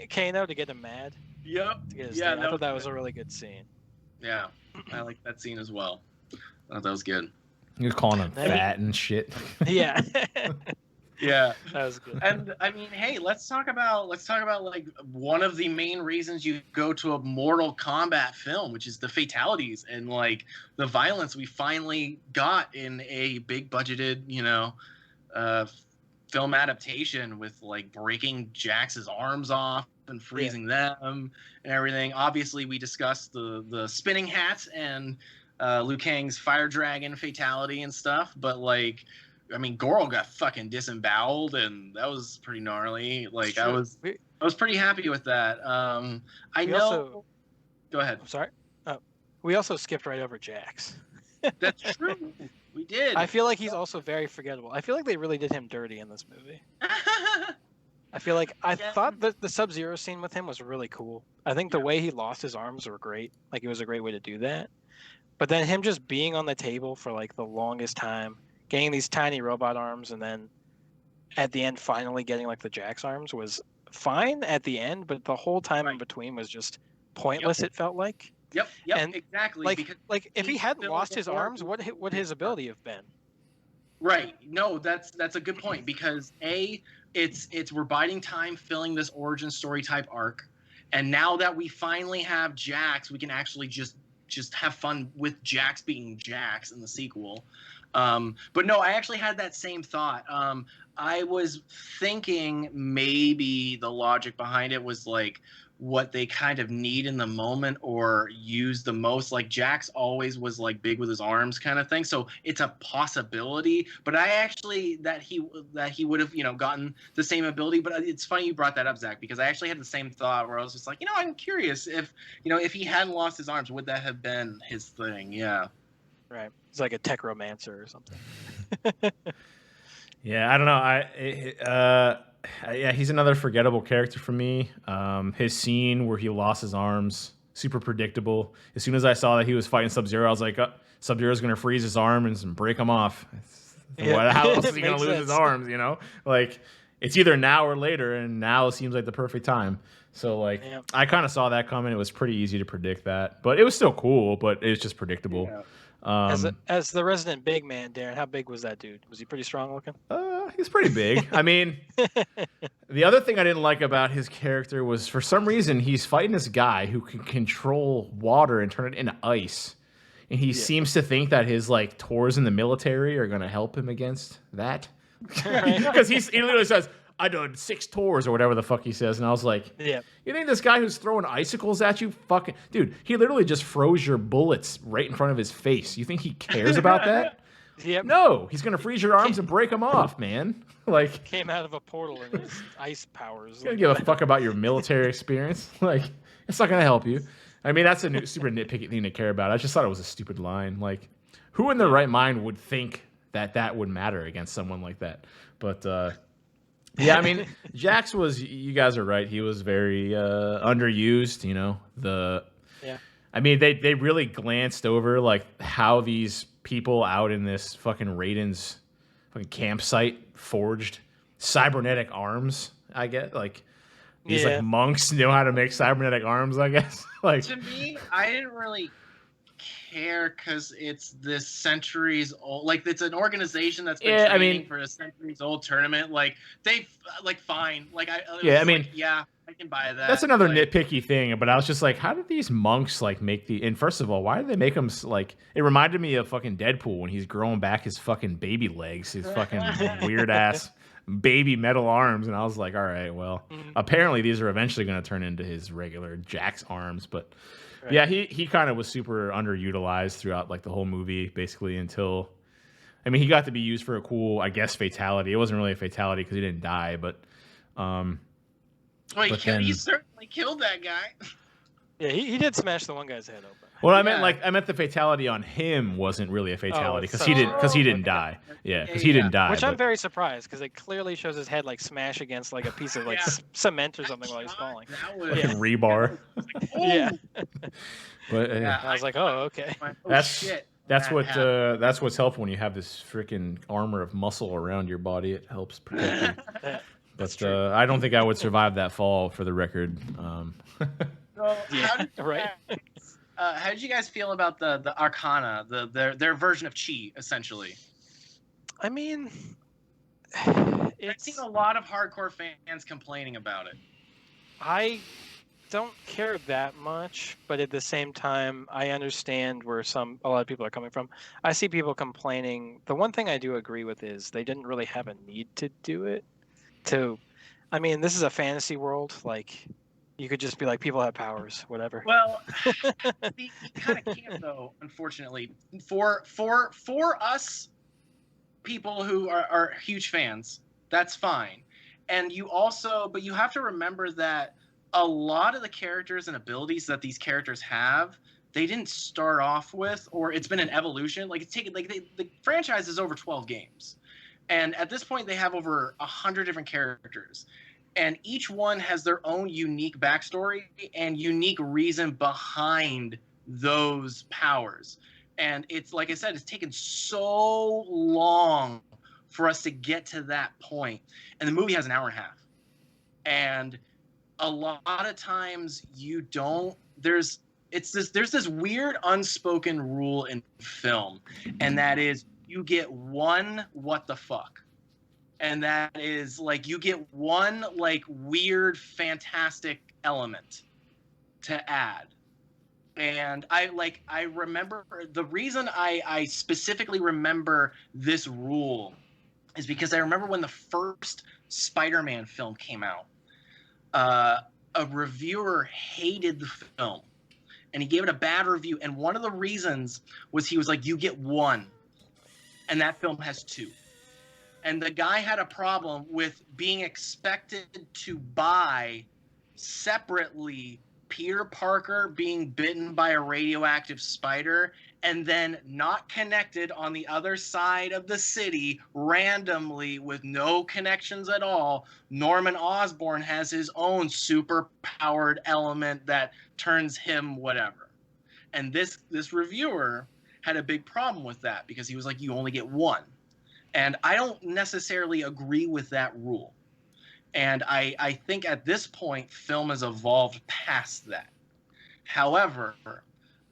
Kano to get him mad. Yep. I thought that was a really good scene. Yeah. I like that scene as well. I thought that was good. He was calling him fat and shit. Yeah. Yeah, that was good. And I mean, hey, let's talk about like one of the main reasons you go to a Mortal Kombat film, which is the fatalities and like the violence we finally got in a big budgeted, film adaptation with like breaking Jax's arms off and freezing them and everything. Obviously, we discussed the spinning hat and Liu Kang's fire dragon fatality and stuff, but like. I mean, Goro got fucking disemboweled, and that was pretty gnarly. Like, I was pretty happy with that. Go ahead. I'm sorry. We also skipped right over Jax. That's true. We did. I feel like he's also very forgettable. I feel like they really did him dirty in this movie. I feel like I thought that the Sub-Zero scene with him was really cool. I think the way he lost his arms were great. Like, it was a great way to do that. But then him just being on the table for like the longest time, getting these tiny robot arms, and then at the end finally getting like the Jax arms was fine at the end, but the whole time in between was just pointless. It felt like. Yep, and exactly. Like if he hadn't lost his arms, what would his ability have been? Right. No, that's a good point because it's we're biding time filling this origin story type arc, and now that we finally have Jax, we can actually just have fun with Jax being Jax in the sequel. But no, I actually had that same thought. I was thinking maybe the logic behind it was like what they kind of need in the moment or use the most. Like Jax always was like big with his arms kind of thing. So it's a possibility, but I actually that he would have, gotten the same ability. But it's funny you brought that up, Zach, because I actually had the same thought where I was just like, I'm curious if he hadn't lost his arms, would that have been his thing? Yeah. Right. It's like a tech romancer or something. Yeah, I don't know. He's another forgettable character for me. His scene where he lost his arms super predictable. As soon as I saw that he was fighting Sub-Zero, I was like, Sub-Zero's going to freeze his arm and break him off. How else is he going to lose his arms, you know? Like, it's either now or later, and now seems like the perfect time. So, like, I kind of saw that coming. It was pretty easy to predict that. But it was still cool, but it was just predictable. Yeah. As the resident big man, Darren, how big was that dude? Was he pretty strong looking? He's pretty big. I mean, the other thing I didn't like about his character was, for some reason, he's fighting this guy who can control water and turn it into ice. And he seems to think that his, like, tours in the military are going to help him against that. Because he literally says, I done 6 tours or whatever the fuck he says. And I was like, you think this guy who's throwing icicles at you fucking... Dude, he literally just froze your bullets right in front of his face. You think he cares about that? Yep. No, he's going to freeze your arms and break them off, man. Like, came out of a portal in his ice powers. You don't give a fuck about your military experience. Like, it's not going to help you. I mean, that's a super nitpicky thing to care about. I just thought it was a stupid line. Like, who in their right mind would think that would matter against someone like that? But, yeah, I mean, Jax was, you guys are right. He was very underused, you know. I mean, they really glanced over, like, how these people out in this fucking Raiden's fucking campsite forged cybernetic arms, I get. Like, these, like, monks know how to make cybernetic arms, I guess. Like, to me, I didn't really care because it's this centuries old, like, it's an organization that's been training for a centuries old tournament. Like, they, like, fine. Like, I can buy that. That's another nitpicky thing, but I was just like, how did these monks, like, make and first of all, why did they make them, like, it reminded me of fucking Deadpool when he's growing back his fucking baby legs, his fucking weird ass baby metal arms, and I was like, all right, well, apparently these are eventually going to turn into his regular Jax arms, but yeah, he kind of was super underutilized throughout, like, the whole movie, basically, until, I mean, he got to be used for a cool, I guess, fatality. It wasn't really a fatality because he didn't die, but he certainly killed that guy. Yeah, he did smash the one guy's head open. Well, I meant the fatality on him wasn't really a fatality because he didn't die. Yeah, because he didn't die. Which I'm very surprised because it clearly shows his head, like, smash against, like, a piece of, like, cement or something while he's falling. Rebar. Yeah. But I was like, oh, okay. That's what's helpful when you have this freaking armor of muscle around your body. It helps protect you. But I don't think I would survive that fall, for the record. How did you guys feel about the Arcana, their version of Chi, essentially? I mean, I've seen a lot of hardcore fans complaining about it. I don't care that much, but at the same time, I understand where a lot of people are coming from. I see people complaining. The one thing I do agree with is they didn't really have a need to do it. I mean, this is a fantasy world. Like, you could just be like, people have powers, whatever. Well, you kind of can't, though, unfortunately. For us people who are huge fans, that's fine. And but you have to remember that a lot of the characters and abilities that these characters have, they didn't start off with, or it's been an evolution. Like, the franchise is over 12 games. And at this point, they have over 100 different characters. And each one has their own unique backstory and unique reason behind those powers. And it's, like I said, it's taken so long for us to get to that point. And the movie has an hour and a half. And a lot of times there's this weird unspoken rule in film. And that is, you get one what the fuck. And that is, like, you get one, like, weird, fantastic element to add. And I remember, the reason I specifically remember this rule is because I remember when the first Spider-Man film came out, a reviewer hated the film. And he gave it a bad review. And one of the reasons was he was like, you get one. And that film has 2. And the guy had a problem with being expected to buy separately Peter Parker being bitten by a radioactive spider and then not connected on the other side of the city randomly with no connections at all, Norman Osborn has his own super powered element that turns him whatever. And this reviewer had a big problem with that because he was like, you only get one. And I don't necessarily agree with that rule. And I think at this point, film has evolved past that. However,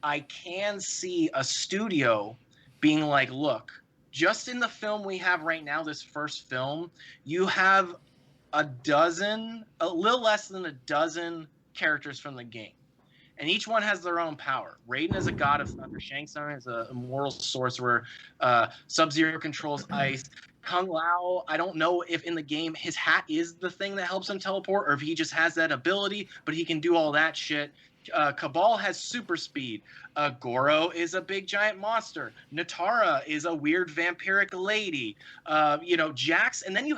I can see a studio being like, look, just in the film we have right now, this first film, you have a little less than a dozen characters from the game. And each one has their own power. Raiden is a god of thunder. Shang Tsung is a immortal sorcerer. Sub-Zero controls ice. Kung Lao, I don't know if in the game his hat is the thing that helps him teleport or if he just has that ability, but he can do all that shit. Cabal has super speed. Goro is a big giant monster. Natara is a weird vampiric lady. Jax, and then you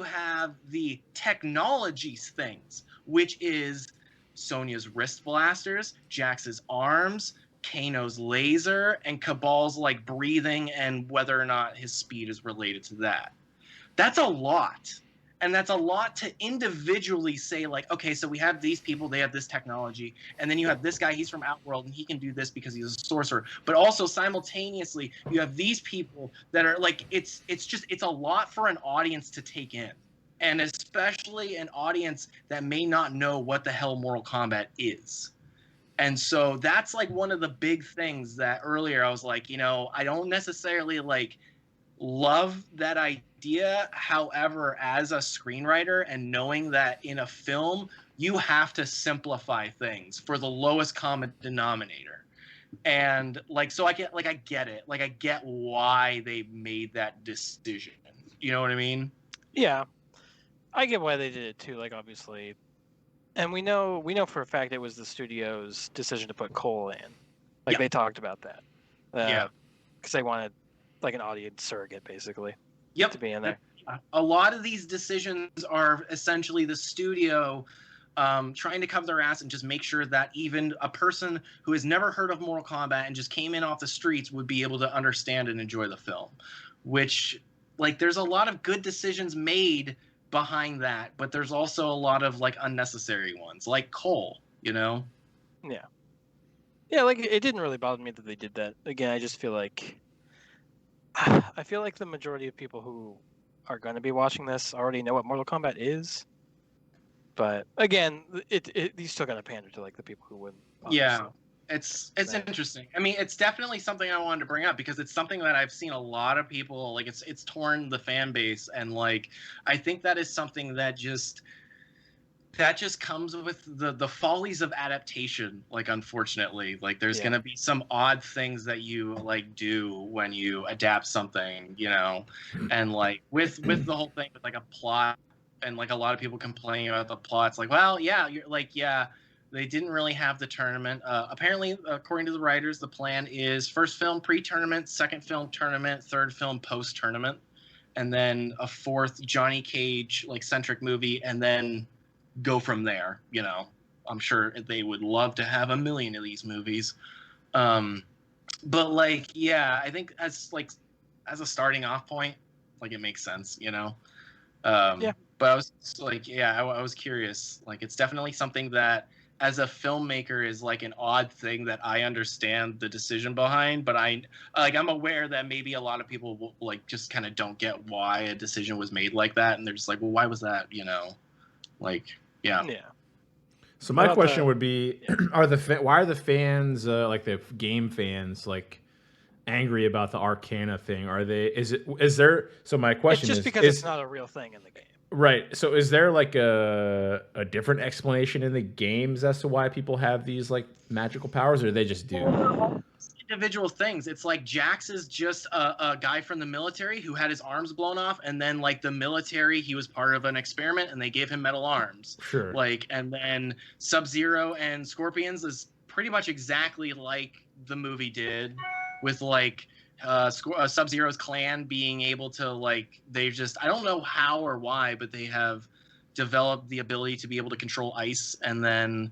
have the technologies things, which is Sonya's wrist blasters, Jax's arms, Kano's laser, and Cabal's like breathing and whether or not his speed is related to that. That's a lot. And that's a lot to individually say, like, okay, so we have these people, they have this technology, and then you have this guy, he's from Outworld, and he can do this because he's a sorcerer. But also simultaneously, you have these people that are like, it's a lot for an audience to take in. And especially an audience that may not know what the hell Mortal Kombat is. And so that's like one of the big things that earlier I was like, I don't necessarily like love that idea. However, as a screenwriter and knowing that in a film, you have to simplify things for the lowest common denominator. And like, so I get it. Like, I get why they made that decision. You know what I mean? Yeah. I get why they did it too, like obviously. And we know for a fact it was the studio's decision to put Cole in. Like they talked about that. Yeah. Because they wanted like an audience surrogate, basically. Yep. To be in there. A lot of these decisions are essentially the studio trying to cover their ass and just make sure that even a person who has never heard of Mortal Kombat and just came in off the streets would be able to understand and enjoy the film. Which, like, there's a lot of good decisions made behind that, but there's also a lot of like unnecessary ones, like Cole, Yeah. Yeah, like it didn't really bother me that they did that. Again, I just feel like the majority of people who are going to be watching this already know what Mortal Kombat is. But again, you still got to pander to like the people who wouldn't. Yeah, so. It's interesting. I mean, it's definitely something I wanted to bring up because it's something that I've seen a lot of people like. It's torn the fan base, and like I think that is something that just comes with the follies of adaptation. Like, unfortunately, like there's gonna be some odd things that you like do when you adapt something, and like with the whole thing with like a plot and like a lot of people complaining about the plot. It's like, well, yeah, you're like, yeah. They didn't really have the tournament. Apparently, according to the writers, the plan is first film pre-tournament, second film tournament, third film post-tournament, and then a fourth Johnny Cage like centric movie, and then go from there. I'm sure they would love to have a million of these movies. But like, yeah, I think as a starting off point, like it makes sense. Yeah. But I was like, yeah, I was curious. Like, it's definitely something that, as a filmmaker, is like an odd thing that I understand the decision behind, but I'm aware that maybe a lot of people will, like, just kind of don't get why a decision was made like that, and they're just like, well, why was that? Like, yeah. Yeah. So my question would be, why are the fans, like the game fans, like angry about the Arcana thing? So my question it's just because it's not a real thing in the game. Right. So is there like a different explanation in the games as to why people have these like magical powers, or they just do? Individual things. It's like Jax is just a guy from the military who had his arms blown off, and then like the military, he was part of an experiment and they gave him metal arms. Sure. Like, and then Sub-Zero and Scorpions is pretty much exactly like the movie did, with like Sub-Zero's clan being able to, like, they've just, I don't know how or why, but they have developed the ability to be able to control ice, and then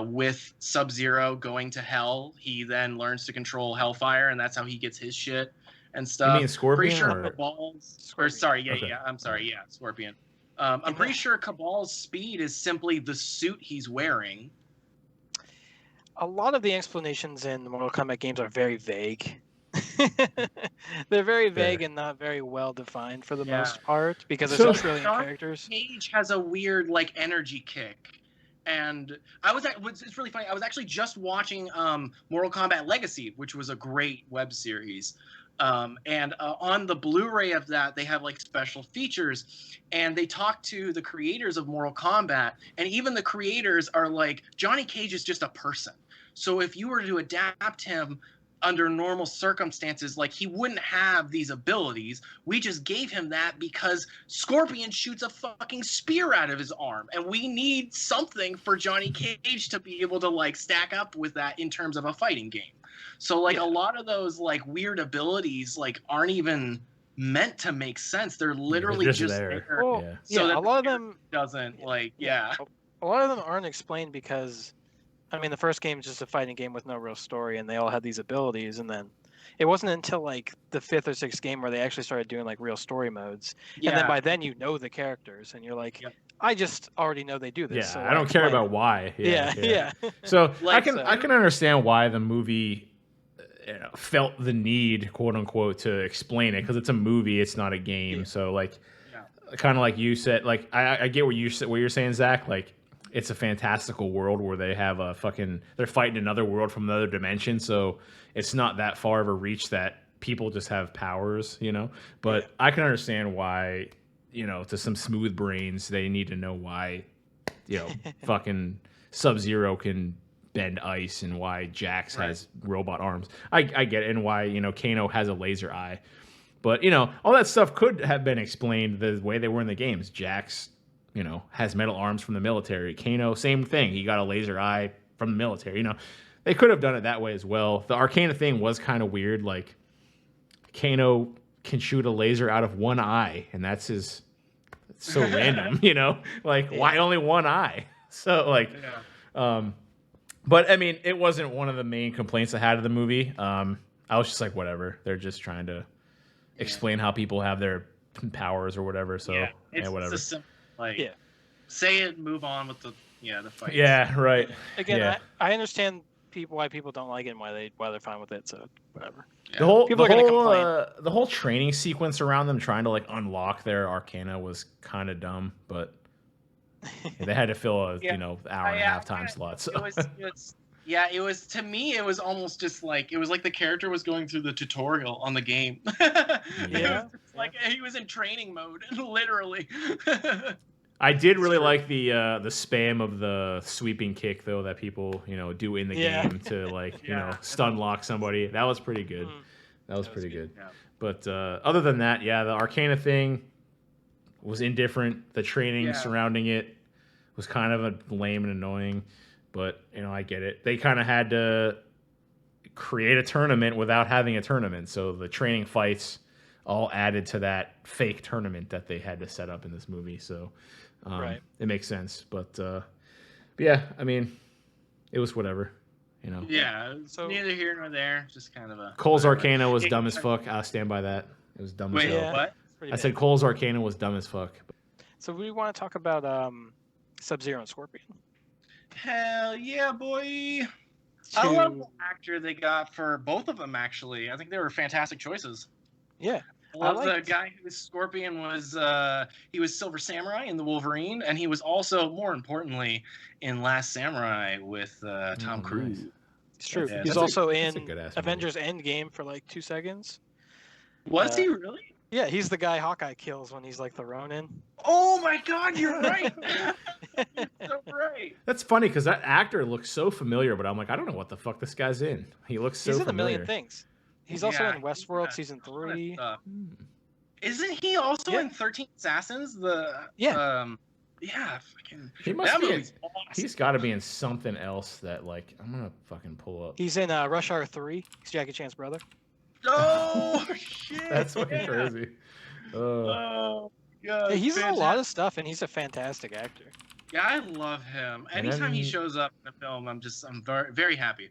with Sub-Zero going to hell, he then learns to control Hellfire, and that's how he gets his shit and stuff. You mean Scorpion? Pretty sure or... Cabal's... Scorpion. Or sorry, Okay. I'm sorry, yeah, Scorpion. I'm pretty sure Cabal's speed is simply the suit he's wearing. A lot of the explanations in the Mortal Kombat games are very vague. They're very vague and not very well defined for the most part because there's a trillion characters. Cage has a weird like energy kick, and it's really funny. I was actually just watching Mortal Kombat Legacy, which was a great web series. And on the Blu-ray of that, they have like special features, and they talk to the creators of Mortal Kombat, and even the creators are like, Johnny Cage is just a person. So if you were to adapt him under normal circumstances, like, he wouldn't have these abilities. We just gave him that because Scorpion shoots a fucking spear out of his arm, and we need something for Johnny Cage to be able to like stack up with that in terms of a fighting game. So like a lot of those like weird abilities like aren't even meant to make sense. They're literally just there. Well, so that a lot of them doesn't like a lot of them aren't explained because, I mean, the first game is just a fighting game with no real story, and they all had these abilities, and then it wasn't until like the 5th or 6th game where they actually started doing like real story modes. And then by then you know the characters, and you're like, I just already know they do this. Yeah, so I don't care about why. Yeah. So like, I can understand why the movie felt the need, quote unquote, to explain it, because it's a movie, it's not a game. So like, kind of like you said, like I get what you're saying, Zach. Like, it's a fantastical world where they have they're fighting another world from another dimension. So it's not that far of a reach that people just have powers, you know. But I can understand why, you know, to some smooth brains, they need to know why, you know, fucking Sub-Zero can bend ice, and why Jax has robot arms. I get it, and why, you know, Kano has a laser eye. But, you know, all that stuff could have been explained the way they were in the games. Jax, you know, has metal arms from the military. Kano, same thing. He got a laser eye from the military. You know, they could have done it that way as well. The Arcana thing was kind of weird. Like, Kano can shoot a laser out of one eye, and that's his... It's so random, you know? Like, why only one eye? So, like... but, I mean, it wasn't one of the main complaints I had of the movie. I was just like, whatever. They're just trying to explain how people have their powers or whatever. So, whatever. It's say it, move on with the fight. Yeah, right. Again, I understand why people don't like it and why they're fine with it. So whatever. Yeah. The whole training sequence around them trying to like unlock their Arcana was kind of dumb, but they had to fill a hour and a half time slot. So. It was, to me, it was almost just like, it was like the character was going through the tutorial on the game. Like he was in training mode, literally. I did really like the spam of the sweeping kick though that people do in the game to like stun lock somebody. That was pretty good. That was pretty good. Yeah. But other than that, the Arcana thing was indifferent. The training surrounding it was kind of lame and annoying. But I get it. They kind of had to create a tournament without having a tournament, so the training fights all added to that fake tournament that they had to set up in this movie. So it makes sense. But yeah, I mean, it was whatever. Yeah, so neither here nor there. Just kind of a Cole's Arcana was dumb as fuck. I'll stand by that. It was dumb as hell. What? I said Cole's Arcana was dumb as fuck. So we want to talk about Sub-Zero and Scorpion. Hell yeah, boy! I love the actor they got for both of them. Actually, I think they were fantastic choices. Yeah, I love the guy who was Scorpion was he was Silver Samurai in the Wolverine, and he was also, more importantly, in Last Samurai with Tom Cruise. Nice. It's true. He's also in Avengers Endgame for like 2 seconds. Was he really? Yeah, he's the guy Hawkeye kills when he's like the Ronin. Oh my God, you're right. You're so right. That's funny because that actor looks so familiar, but I'm like, I don't know what the fuck this guy's in. He looks so familiar. He's in a million things. He's also in Westworld season 3. Isn't he also in 13 Assassins? He must be. Awesome. He's got to be in something else that like I'm gonna fucking pull up. He's in Rush Hour 3. He's Jackie Chan's brother. Oh shit! That's fucking crazy. Oh God! Yeah, he's in a lot of stuff, and he's a fantastic actor. Yeah, I love him. And Anytime he then- shows up in a film, I'm very, very happy.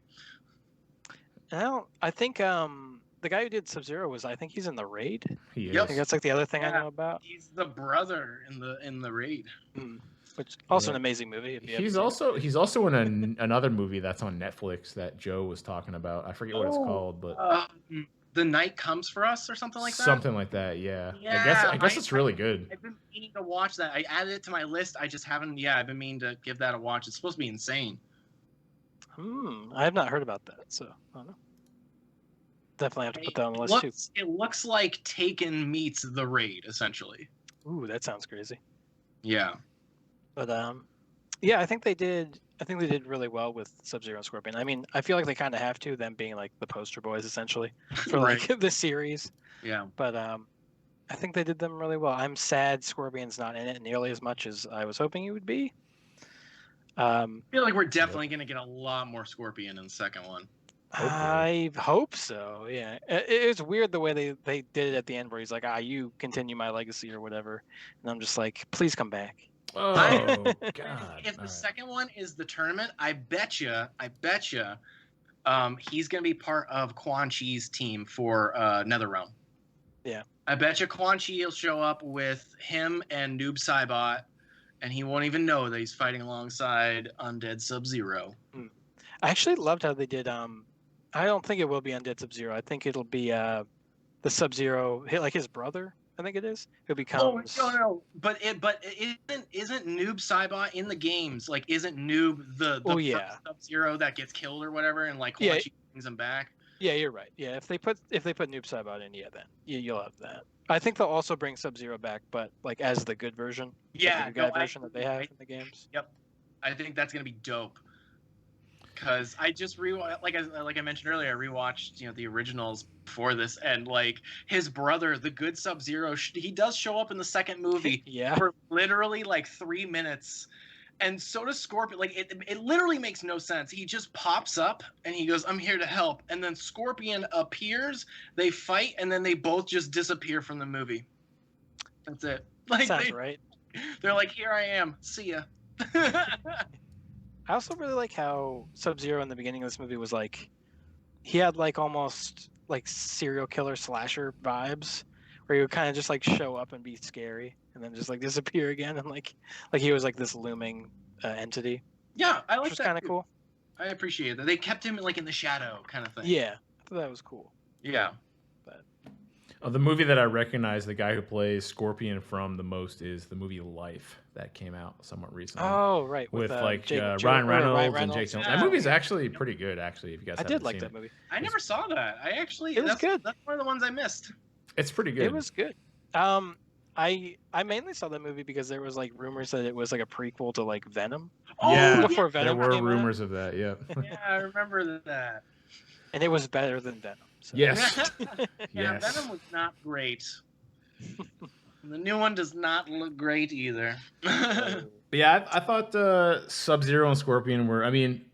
I think the guy who did Sub-Zero was, I think he's in the Raid. He Yep. I think that's like the other thing I Yeah. know about. He's the brother in the Raid. Which also Yeah. an amazing movie. If you haven't He's seen it. also in another movie that's on Netflix that Joe was talking about. I forget what it's called, but The Night Comes for Us or something like that. something like that. Yeah. Yeah, I guess it's really good. I've been meaning to watch that. I added it to my list. I just haven't. Yeah, I've been meaning to give that a watch. It's supposed to be insane. I have not heard about that, so I don't know. Definitely have to put that on the list too. It looks like Taken meets The Raid, essentially. Ooh, that sounds crazy. Yeah. But yeah, I think they did really well with Sub-Zero and Scorpion. I mean, I feel like they kind of have to, them being like the poster boys essentially for like the series. Yeah. But I think they did them really well. I'm sad Scorpion's not in it nearly as much as I was hoping he would be. I feel like we're definitely going to get a lot more Scorpion in the second one. I hope so. Yeah, it's weird the way they did it at the end, where he's like, you continue my legacy or whatever, and I'm just like, please come back. Oh God! If the second one is the tournament, I betcha, he's gonna be part of Quan Chi's team for NetherRealm. Yeah. I betcha Quan Chi will show up with him and Noob Saibot, and he won't even know that he's fighting alongside Undead Sub-Zero. I actually loved how they did. I don't think it will be Undead Sub-Zero. I think it'll be the Sub-Zero, like his brother. I think it is. Who becomes? Oh no! But isn't Noob Saibot in the games? Like, isn't Noob the first Sub-Zero that gets killed or whatever, and like Quan Chi brings him back? Yeah, you're right. Yeah, if they put Noob Saibot in, then you'll have that. I think they'll also bring Sub-Zero back, but like as the good version. Yeah, the good guy version that they have in the games. Yep, I think that's gonna be dope. Because I just like I mentioned earlier, I rewatched the originals before this, and like his brother, the good Sub-Zero, he does show up in the second movie for literally like 3 minutes, and so does Scorpion. Like it literally makes no sense. He just pops up and he goes, "I'm here to help," and then Scorpion appears. They fight, and then they both just disappear from the movie. That's it. Like sounds right. They're like, "Here I am. See ya." I also really like how Sub-Zero in the beginning of this movie was like, he had like almost like serial killer slasher vibes, where he would kind of just like show up and be scary, and then just like disappear again, and like he was like this looming entity. Yeah, I like which was that. Kind of cool. I appreciate that. They kept him like in the shadow, kind of thing. Yeah, I thought that was cool. Yeah. The movie that I recognize the guy who plays Scorpion from the most is the movie Life that came out somewhat recently. Oh, right. With like Ryan Reynolds and Jake Gyllenhaal. That movie's actually pretty good, actually. If you guys, I did like that movie. I never saw that. It was good. That's one of the ones I missed. It's pretty good. It was good. I mainly saw that movie because there was like rumors that it was like a prequel to like Venom. Yeah, before Venom there were came rumors of that. Yeah. Yeah, I remember that. And it was better than Venom. So. Yes. Yeah, yes. Venom was not great. The new one does not look great either. But yeah, I thought Sub-Zero and Scorpion were. I mean,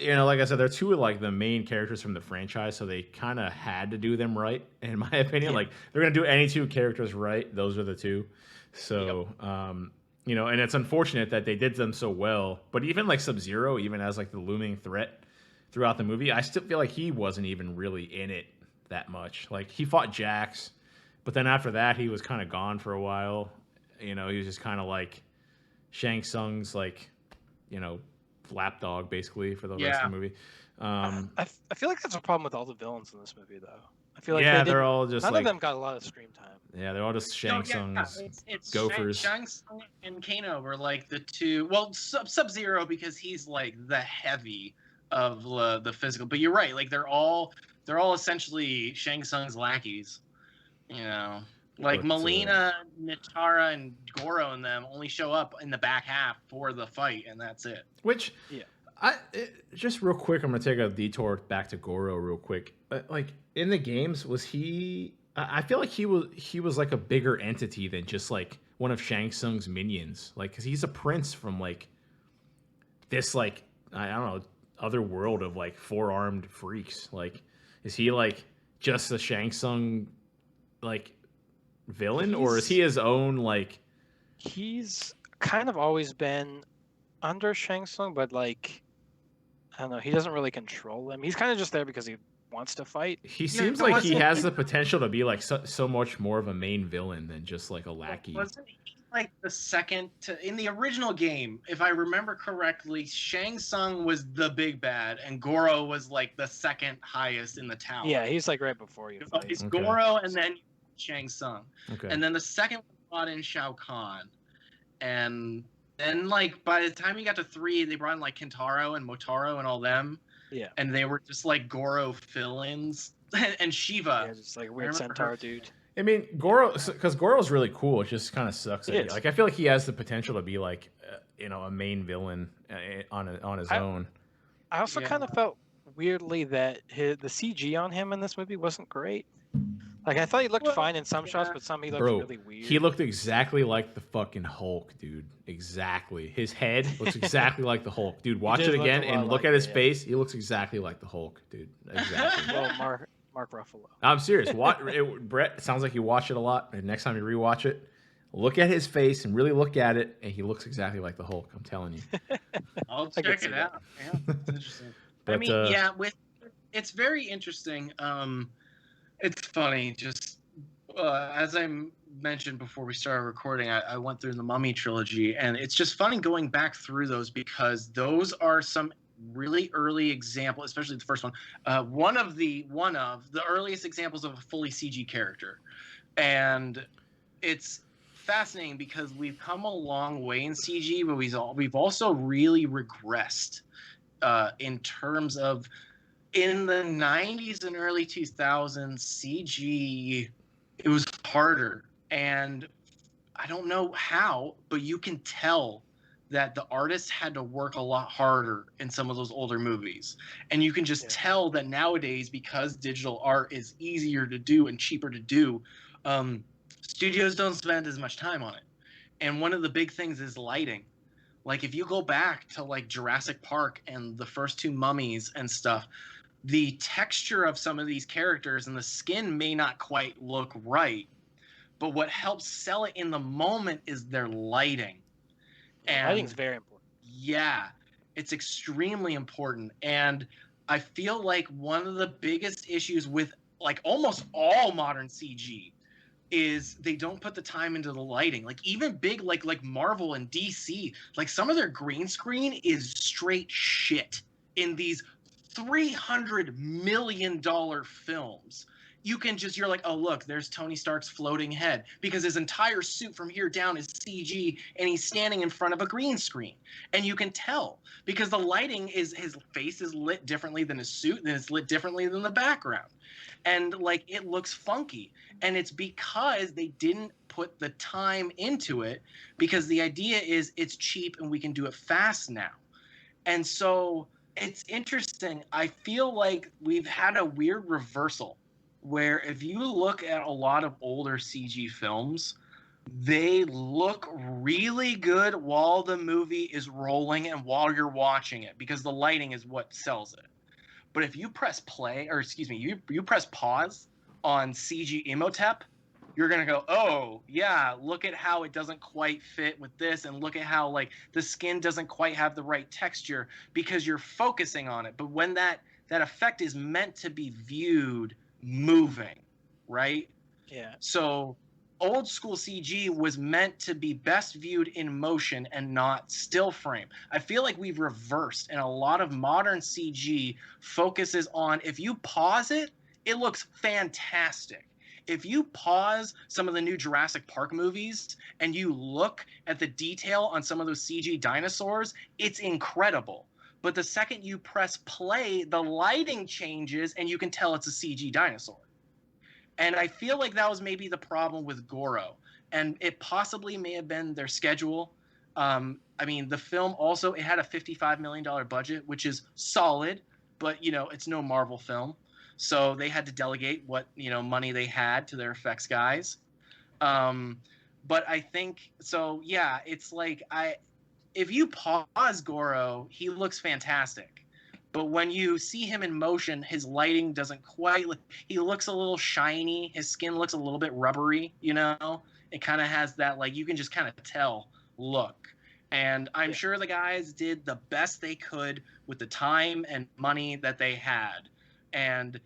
like I said, they're two of like the main characters from the franchise, so they kind of had to do them right, in my opinion. Yeah. Like they're gonna do any two characters right. Those are the two. So, and it's unfortunate that they did them so well. But even like Sub-Zero, even as like the looming threat throughout the movie, I still feel like he wasn't even really in it that much. Like he fought Jax, but then after that he was kind of gone for a while. He was just kind of like Shang Tsung's like, lapdog basically for the rest of the movie. I feel like that's a problem with all the villains in this movie, though. I feel like they're all just none like, of them got a lot of screen time. Yeah, they're all just Shang Tsung's it's gophers. Shang Tsung and Kano were like the two. Well, Sub-Zero because he's like the heavy of the physical. But you're right. Like they're all essentially Shang Tsung's lackeys. Like But, Melina, Nitara, and Goro and them only show up in the back half for the fight, and that's it. Which, just real quick, I'm gonna take a detour back to Goro real quick. Like in the games, was he? I feel like he was like a bigger entity than just like one of Shang Tsung's minions. Like, because he's a prince from like this like I don't know other world of like 4-armed freaks. Like, is he like just a Shang Tsung like villain, or is he his own like? He's kind of always been under Shang Tsung, but like I don't know, he doesn't really control him. He's kind of just there because he wants to fight. He Yeah, seems but like he wasn't has he the potential to be like so much more of a main villain than just like a lackey. wasn't he like the second to in the original game? If I remember correctly, Shang Tsung was the big bad, and Goro was like the second highest in the tower. Yeah, he's like right before you fight. It's Okay. Goro and then Shang Tsung, Okay. and then the second one brought in Shao Kahn, and then like by the time you got to 3, they brought in like Kintaro and Motaro and all them. Yeah. And they were just like Goro fill-ins and Shiva. Yeah, just like a weird remember centaur her. dude. I mean, Goro, because Goro's really cool. It just kind of sucks. It is. Like I feel like he has the potential to be like, a main villain on his own. I also Yeah. kind of felt weirdly that the CG on him in this movie wasn't great. Like I thought he looked Well, fine in some shots, yeah. but some he looked Bro, really weird. he looked exactly like the fucking Hulk, dude. Exactly. His head looks exactly like the Hulk, dude. Watch did it look a again lot and look like at his it, yeah. face. He looks exactly like the Hulk, dude. Exactly. Well, Mark Ruffalo. I'm serious. Brett, it sounds like you watch it a lot. And next time you rewatch it, look at his face and really look at it, and he looks exactly like the Hulk. I'm telling you. I'll I could check see it that. out. Yeah, it's interesting. I But, mean, yeah, it's very interesting. It's funny. Just as I mentioned before we started recording, I went through the Mummy trilogy, and it's just funny going back through those because those are some really early example, especially the first one. One of the earliest examples of a fully CG character, and it's fascinating because we've come a long way in CG, but we've also really regressed in terms of in the 90s and early 2000s CG. It was harder, and I don't know how, but you can tell that the artists had to work a lot harder in some of those older movies. And you can just tell that nowadays, because digital art is easier to do and cheaper to do, studios don't spend as much time on it. And one of the big things is lighting. Like if you go back to like Jurassic Park and the first 2 Mummies and stuff, the texture of some of these characters and the skin may not quite look right, but what helps sell it in the moment is their lighting. And Lighting's very important. yeah, it's extremely important. And I feel like one of the biggest issues with like almost all modern CG is they don't put the time into the lighting. Like even big like Marvel and DC, like some of their green screen is straight shit in these $300 million films. You're like, oh look, there's Tony Stark's floating head because his entire suit from here down is CG and he's standing in front of a green screen. And you can tell because the lighting is, his face is lit differently than his suit, and it's lit differently than the background. And like it looks funky. And it's because they didn't put the time into it, because the idea is it's cheap and we can do it fast now. And so it's interesting. I feel like we've had a weird reversal where if you look at a lot of older CG films, they look really good while the movie is rolling and while you're watching it, because the lighting is what sells it. But if you press play, or excuse me, you press pause on CG Imhotep, you're going to go, oh, yeah, look at how it doesn't quite fit with this, and look at how like the skin doesn't quite have the right texture, because you're focusing on it. But when that effect is meant to be viewed moving, right? Yeah. So old school CG was meant to be best viewed in motion and not still frame. I feel like we've reversed, and a lot of modern CG focuses on, if you pause it, it looks fantastic. If you pause some of the new Jurassic Park movies and you look at the detail on some of those CG dinosaurs, it's incredible. But the second you press play, the lighting changes and you can tell it's a CG dinosaur. And I feel like that was maybe the problem with Goro. And it possibly may have been their schedule. I mean, the film also, it had a $55 million budget, which is solid, but, you know, it's no Marvel film. So they had to delegate what, you know, money they had to their effects guys. But I think, so yeah, it's like, if you pause Goro, he looks fantastic. But when you see him in motion, his lighting doesn't quite look, he looks a little shiny. His skin looks a little bit rubbery, you know? It kind of has that, like, you can just kind of tell look. And I'm sure the guys did the best they could with the time and money that they had. And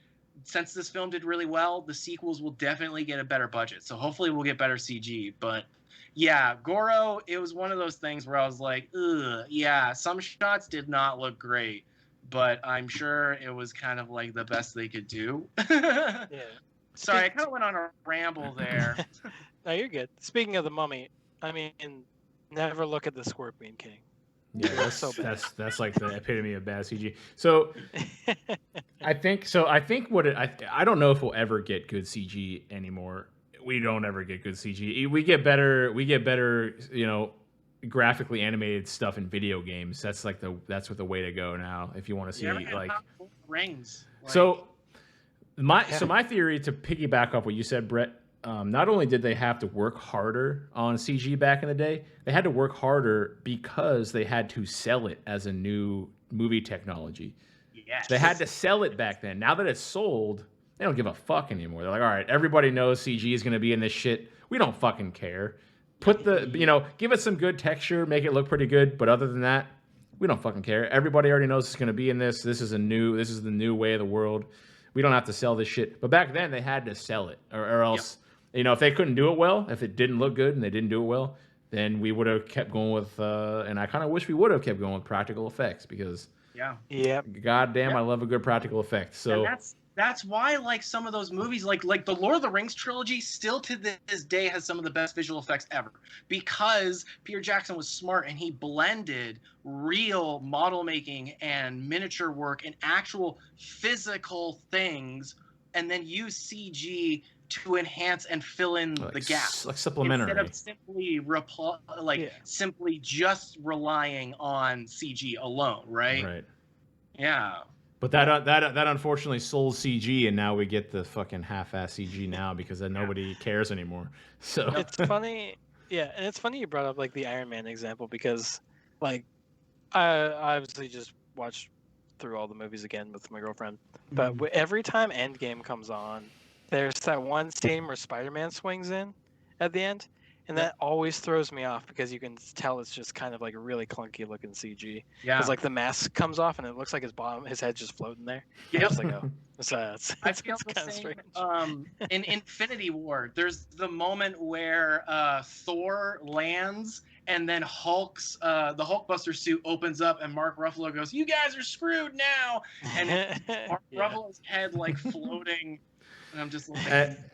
since this film did really well, the sequels will definitely get a better budget. So hopefully we'll get better CG. But yeah, Goro, it was one of those things where I was like, ugh, yeah, some shots did not look great, but I'm sure it was kind of like the best they could do. Yeah. Sorry, I kind of went on a ramble there. No, you're good. Speaking of the Mummy, I mean, never look at the Scorpion King. Yeah, that's like the epitome of bad CG. So I think I don't know if we'll ever get good CG anymore. We don't ever get good CG. We get better, graphically animated stuff in video games. That's what the way to go now if you want to see like rings. So my theory, to piggyback off what you said, Brett, not only did they have to work harder on CG back in the day, they had to work harder because they had to sell it as a new movie technology. Yes. They had to sell it back then. Now that it's sold, they don't give a fuck anymore. They're like, all right, everybody knows CG is going to be in this shit. We don't fucking care. Give it some good texture, make it look pretty good. But other than that, we don't fucking care. Everybody already knows it's going to be in this. This is the new way of the world. We don't have to sell this shit. But back then they had to sell it or else, if they couldn't do it well, if it didn't look good and they didn't do it well, then we would have kept going with, and I kind of wish we would have kept going with practical effects because goddamn, I love a good practical effect. So and that's why like some of those movies like the Lord of the Rings trilogy still to this day has some of the best visual effects ever, because Peter Jackson was smart and he blended real model making and miniature work and actual physical things and then used CG to enhance and fill in the gaps, like supplementary, instead of simply simply just relying on CG alone, right? Yeah. But that unfortunately sold CG, and now we get the fucking half-ass CG now because then nobody cares anymore. So it's funny, and it's funny you brought up like the Iron Man example because, like, I obviously just watched through all the movies again with my girlfriend, but every time Endgame comes on, there's that one scene where Spider-Man swings in at the end, and that always throws me off because you can tell it's just kind of like a really clunky looking CG. Yeah. Because like the mask comes off and it looks like his head's just floating there. Yep. It's like, I feel the kind of same. strange. In Infinity War, there's the moment where Thor lands and then the Hulkbuster suit opens up and Mark Ruffalo goes, "You guys are screwed now," and Mark Ruffalo's head like floating. And I'm just like,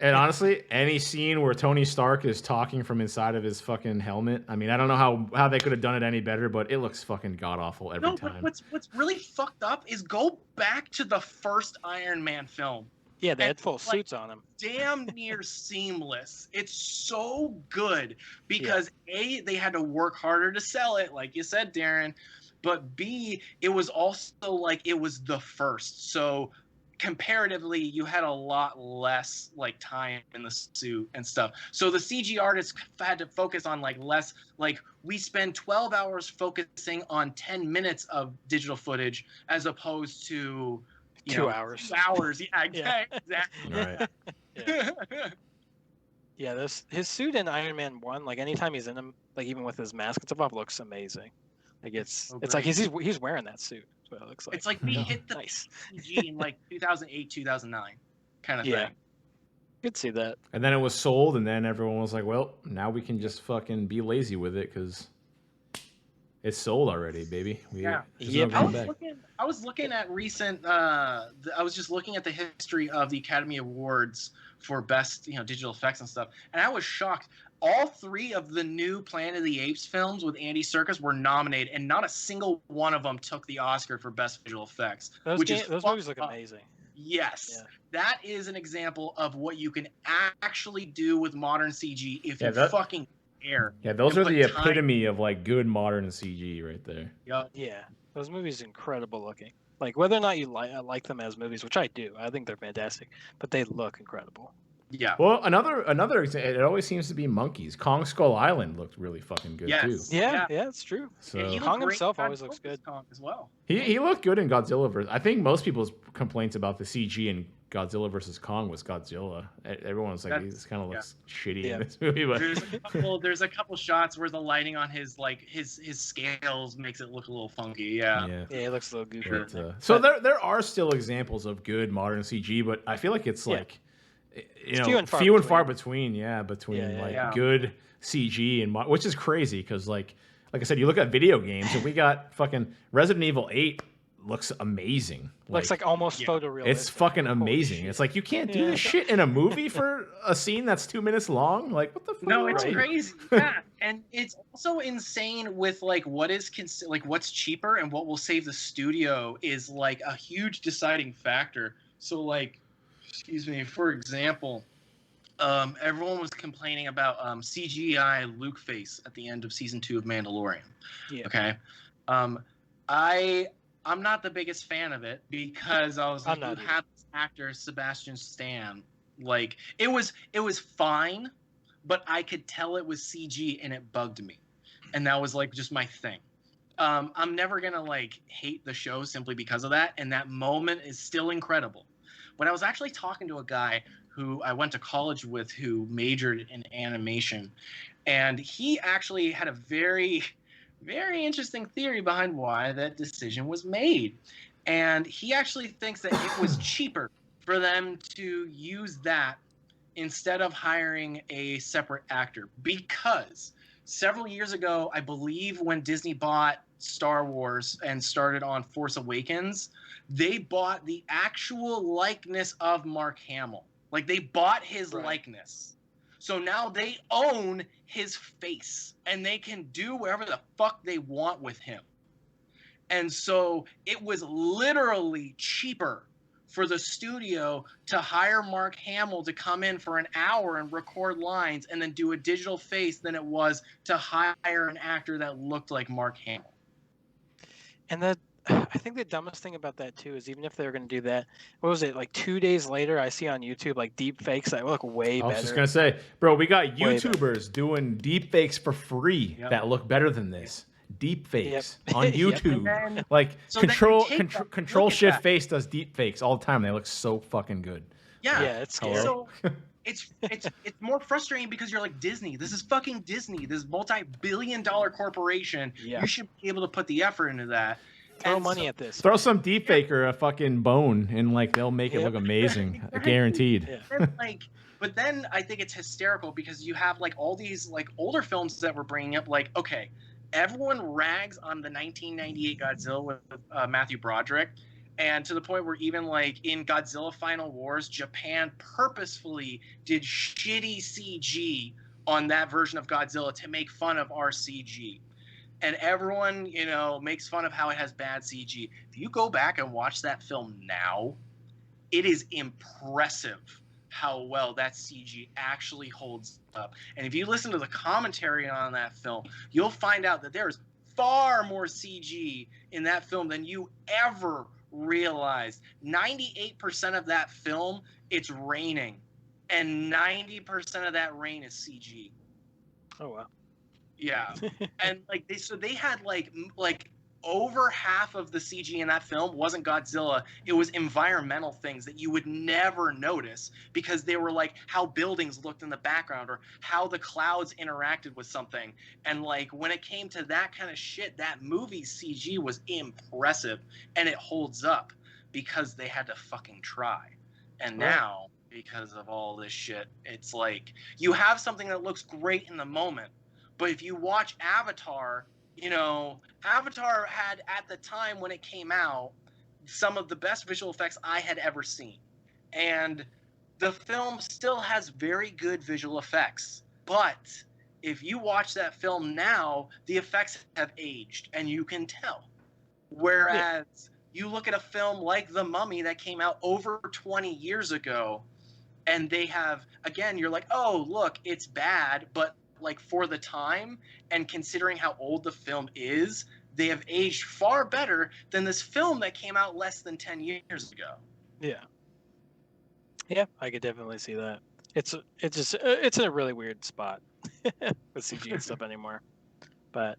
and honestly, any scene where Tony Stark is talking from inside of his fucking helmet, I mean, I don't know how they could have done it any better, but it looks fucking god awful every time. But what's really fucked up is go back to the first Iron Man film. Yeah, they had full suits on them. Damn near seamless. It's so good because A, they had to work harder to sell it, like you said, Darren, but B, it was also like it was the first. So comparatively, you had a lot less like time in the suit and stuff. So the CG artists had to focus on like less. Like we spend 12 hours focusing on 10 minutes of digital footage as opposed to 2 hours. 2 hours. Yeah, exactly. Right. His suit in Iron Man 1, like anytime he's in him, like even with his mask and stuff off, looks amazing. Like it's like he's wearing that suit. That's what it looks like. It's like we hit the CG in like 2008, 2009 kind of thing. Could see that. And then it was sold, and then everyone was like, well, now we can just fucking be lazy with it because it's sold already, baby. I was looking at recent. I was just looking at the history of the Academy Awards for best, digital effects and stuff, and I was shocked. All 3 of the new Planet of the Apes films with Andy Serkis were nominated, and not a single one of them took the Oscar for best visual effects. Those movies look amazing. Yes, that is an example of what you can actually do with modern CG if you fucking care. Yeah, those are the epitome of like good modern CG right there. Yeah, those movies are incredible looking. Like whether or not you like them as movies, which I do, I think they're fantastic, but they look incredible. Yeah. Well, another it always seems to be monkeys. Kong Skull Island looked really fucking good too. Yes. Yeah, it's true. So And he looked Kong great himself in always looks Godzilla good. Kong as well. he looked good in Godzilla versus. I think most people's complaints about the CG in Godzilla versus Kong was Godzilla. Everyone was like, this kind of looks shitty in this movie. But There's a couple shots where the lighting on his his scales makes it look a little funky. Yeah. Yeah, it looks a little goofy. But, so there are still examples of good modern CG, but I feel like it's like, you know, few and far between. Between good CG and which is crazy because like I said, you look at video games and we got fucking Resident Evil 8 looks amazing. Looks like almost photorealistic. It's fucking amazing. It's like you can't do this shit in a movie for a scene that's 2 minutes long. Like what the fuck? No, it's crazy. Yeah, and it's also insane with like what is what's cheaper and what will save the studio is like a huge deciding factor. So like, excuse me, for example, everyone was complaining about CGI Luke face at the end of season 2 of Mandalorian. Yeah. Okay. I'm not the biggest fan of it because I was like, you have this actor Sebastian Stan. Like it was fine, but I could tell it was CG and it bugged me, and that was like just my thing. I'm never gonna like hate the show simply because of that, and that moment is still incredible. When I was actually talking to a guy who I went to college with who majored in animation, and he actually had a very interesting theory behind why that decision was made. And he actually thinks that it was cheaper for them to use that instead of hiring a separate actor. Because several years ago, I believe when Disney bought Star Wars and started on Force Awakens, they bought the actual likeness of Mark Hamill. Like they bought his likeness. So now they own his face and they can do whatever the fuck they want with him. And so it was literally cheaper for the studio to hire Mark Hamill to come in for an hour and record lines and then do a digital face than it was to hire an actor that looked like Mark Hamill. And that, I think the dumbest thing about that too is even if they were going to do that, what was it, like 2 days later I see on YouTube like deep fakes that look way better. I was just going to say, bro, we got YouTubers doing deep fakes for free that look better than this. Deep fakes on YouTube. Then, like so control shift face does deep fakes all the time. They look so fucking good. Yeah, it's scary. So it's more frustrating because you're like, Disney, this is fucking Disney, this multi-billion-dollar corporation. You should be able to put the effort into that. Throw money at this. Throw some deep faker a fucking bone and like they'll make it look amazing. Guaranteed. But then I think it's hysterical because you have like all these like older films that we're bringing up. Like, okay, everyone rags on the 1998 Godzilla with Matthew Broderick, and to the point where even like in Godzilla Final Wars, Japan purposefully did shitty CG on that version of Godzilla to make fun of our CG. And everyone, you know, makes fun of how it has bad CG. If you go back and watch that film now, it is impressive how well that CG actually holds up. And if you listen to the commentary on that film, you'll find out that there is far more CG in that film than you ever realized. 98% of that film, it's raining. And 90% of that rain is CG. Oh, wow. Yeah, and like they had like over half of the CG in that film wasn't Godzilla. It was environmental things that you would never notice because they were like how buildings looked in the background or how the clouds interacted with something. And like when it came to that kind of shit, that movie's CG was impressive and it holds up because they had to fucking try. And now, because of all this shit, it's like you have something that looks great in the moment. But if you watch Avatar, you know, Avatar had, at the time when it came out, some of the best visual effects I had ever seen. And the film still has very good visual effects. But if you watch that film now, the effects have aged, and you can tell. Whereas you look at a film like The Mummy that came out over 20 years ago, and they have, again, you're like, oh, look, it's bad, but like for the time and considering how old the film is, they have aged far better than this film that came out less than 10 years ago. Yeah, I could definitely see that. it's it's in a really weird spot with CG and stuff anymore. But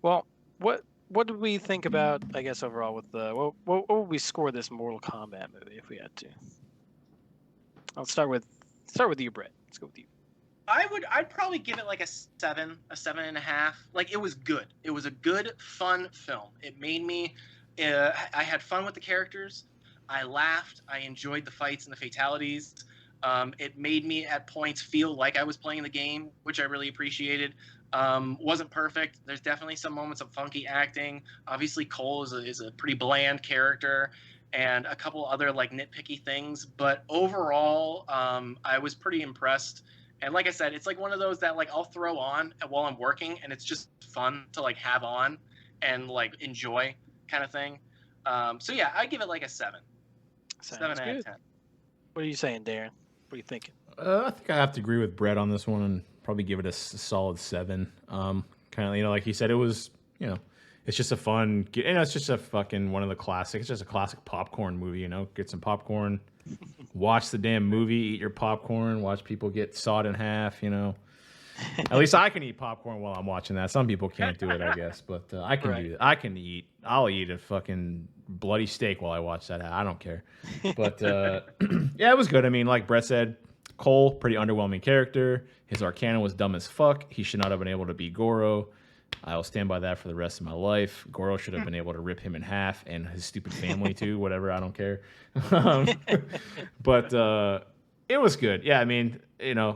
well, what did we think about? I guess overall with the what would we score this Mortal Kombat movie if we had to? I'll start with you, Brett. Let's go with you. I'd probably give it like a 7.5. Like, it was good. It was a good, fun film. It made me. I had fun with the characters. I laughed. I enjoyed the fights and the fatalities. It made me at points feel like I was playing the game, which I really appreciated. Wasn't perfect. There's definitely some moments of funky acting. Obviously, Cole is a pretty bland character, and a couple other like nitpicky things. But overall, I was pretty impressed. And like I said, it's like one of those that like I'll throw on while I'm working, and it's just fun to like have on and like enjoy kind of thing. So yeah, I give it like a 7. Sounds 7 out good. of 10. What are you saying, Darren? What are you thinking? I think I have to agree with Brett on this one and probably give it a solid 7. Kind of, like he said, it was, it's just a fun, it's just a fucking one of the classics. It's just a classic popcorn movie, get some popcorn, watch the damn movie, eat your popcorn, watch people get sawed in half, At least I can eat popcorn while I'm watching that. Some people can't do it, I guess, but I can do it. I'll eat a fucking bloody steak while I watch that. I don't care. But yeah, it was good. I mean, like Brett said, Cole, pretty underwhelming character. His Arcana was dumb as fuck. He should not have been able to be Goro. I will stand by that for the rest of my life. Goro should have been able to rip him in half and his stupid family too. Whatever, I don't care. But it was good. Yeah, I mean,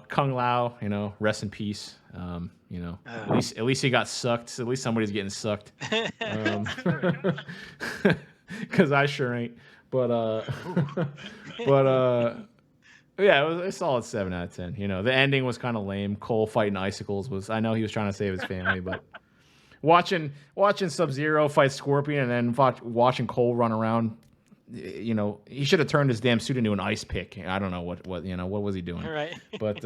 Kung Lao, rest in peace. At least he got sucked. At least somebody's getting sucked. Because I sure ain't. But yeah, it was a solid 7 out of 10. The ending was kind of lame. Cole fighting icicles was. I know he was trying to save his family, but watching Sub-Zero fight Scorpion and then watching Cole run around, he should have turned his damn suit into an ice pick. I don't know what was he doing. Right. But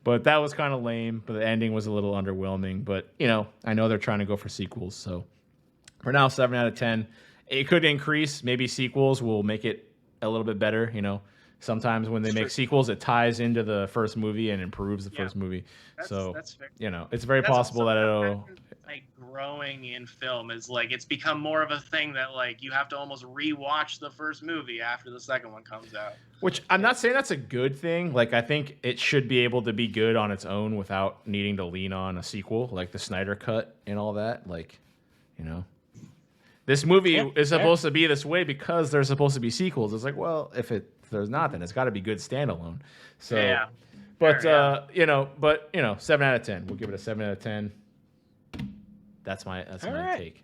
but that was kind of lame. But the ending was a little underwhelming. But I know they're trying to go for sequels, so for now, 7 out of 10. It could increase. Maybe sequels will make it a little bit better. Sometimes when they make sequels, it ties into the first movie and improves the first movie. That's fair. It's very possible that it'll like growing in film is like it's become more of a thing that like you have to almost rewatch the first movie after the second one comes out. Which I'm not saying that's a good thing. Like I think it should be able to be good on its own without needing to lean on a sequel, like the Snyder Cut and all that. Like, this movie is supposed to be this way because there's supposed to be sequels. It's like, well, if there's not, then it's got to be good standalone. So, yeah. But 7 out of 10. We'll give it a 7 out of 10. That's my take.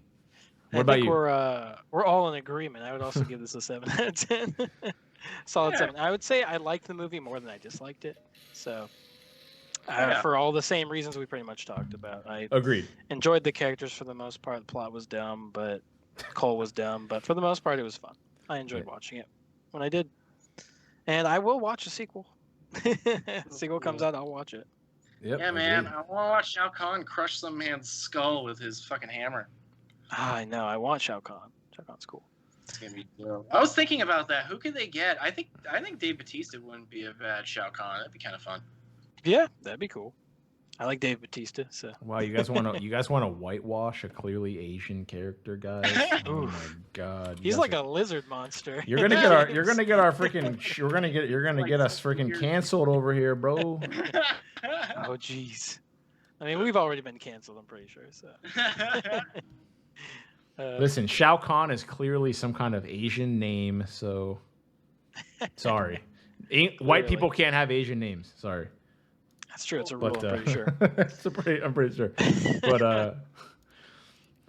What about you? We're all in agreement. I would also give this a 7 out of 10. Solid 7. I would say I liked the movie more than I disliked it. So, for all the same reasons we pretty much talked about. I agreed. Enjoyed the characters for the most part. The plot was dumb, but Cole was dumb. But for the most part, it was fun. I enjoyed watching it when I did. And I will watch a sequel. Sequel comes out, I'll watch it. Yep, yeah, man. I want to watch Shao Kahn crush some man's skull with his fucking hammer. I know. I want Shao Kahn. Shao Kahn's cool. It's gonna be dope. I was thinking about that. Who could they get? I think Dave Bautista wouldn't be a bad Shao Kahn. That'd be kind of fun. Yeah, that'd be cool. I like Dave Bautista. So. Wow, you guys want to whitewash a clearly Asian character, guys? Oh my god, he's like a lizard monster. You're gonna get our freaking. You're gonna get us freaking canceled over here, bro. Oh jeez. I mean, we've already been canceled. I'm pretty sure. So. Listen, Shao Kahn is clearly some kind of Asian name, so sorry. White people can't have Asian names. Sorry. That's true. It's a rule. I'm pretty sure. I'm pretty sure.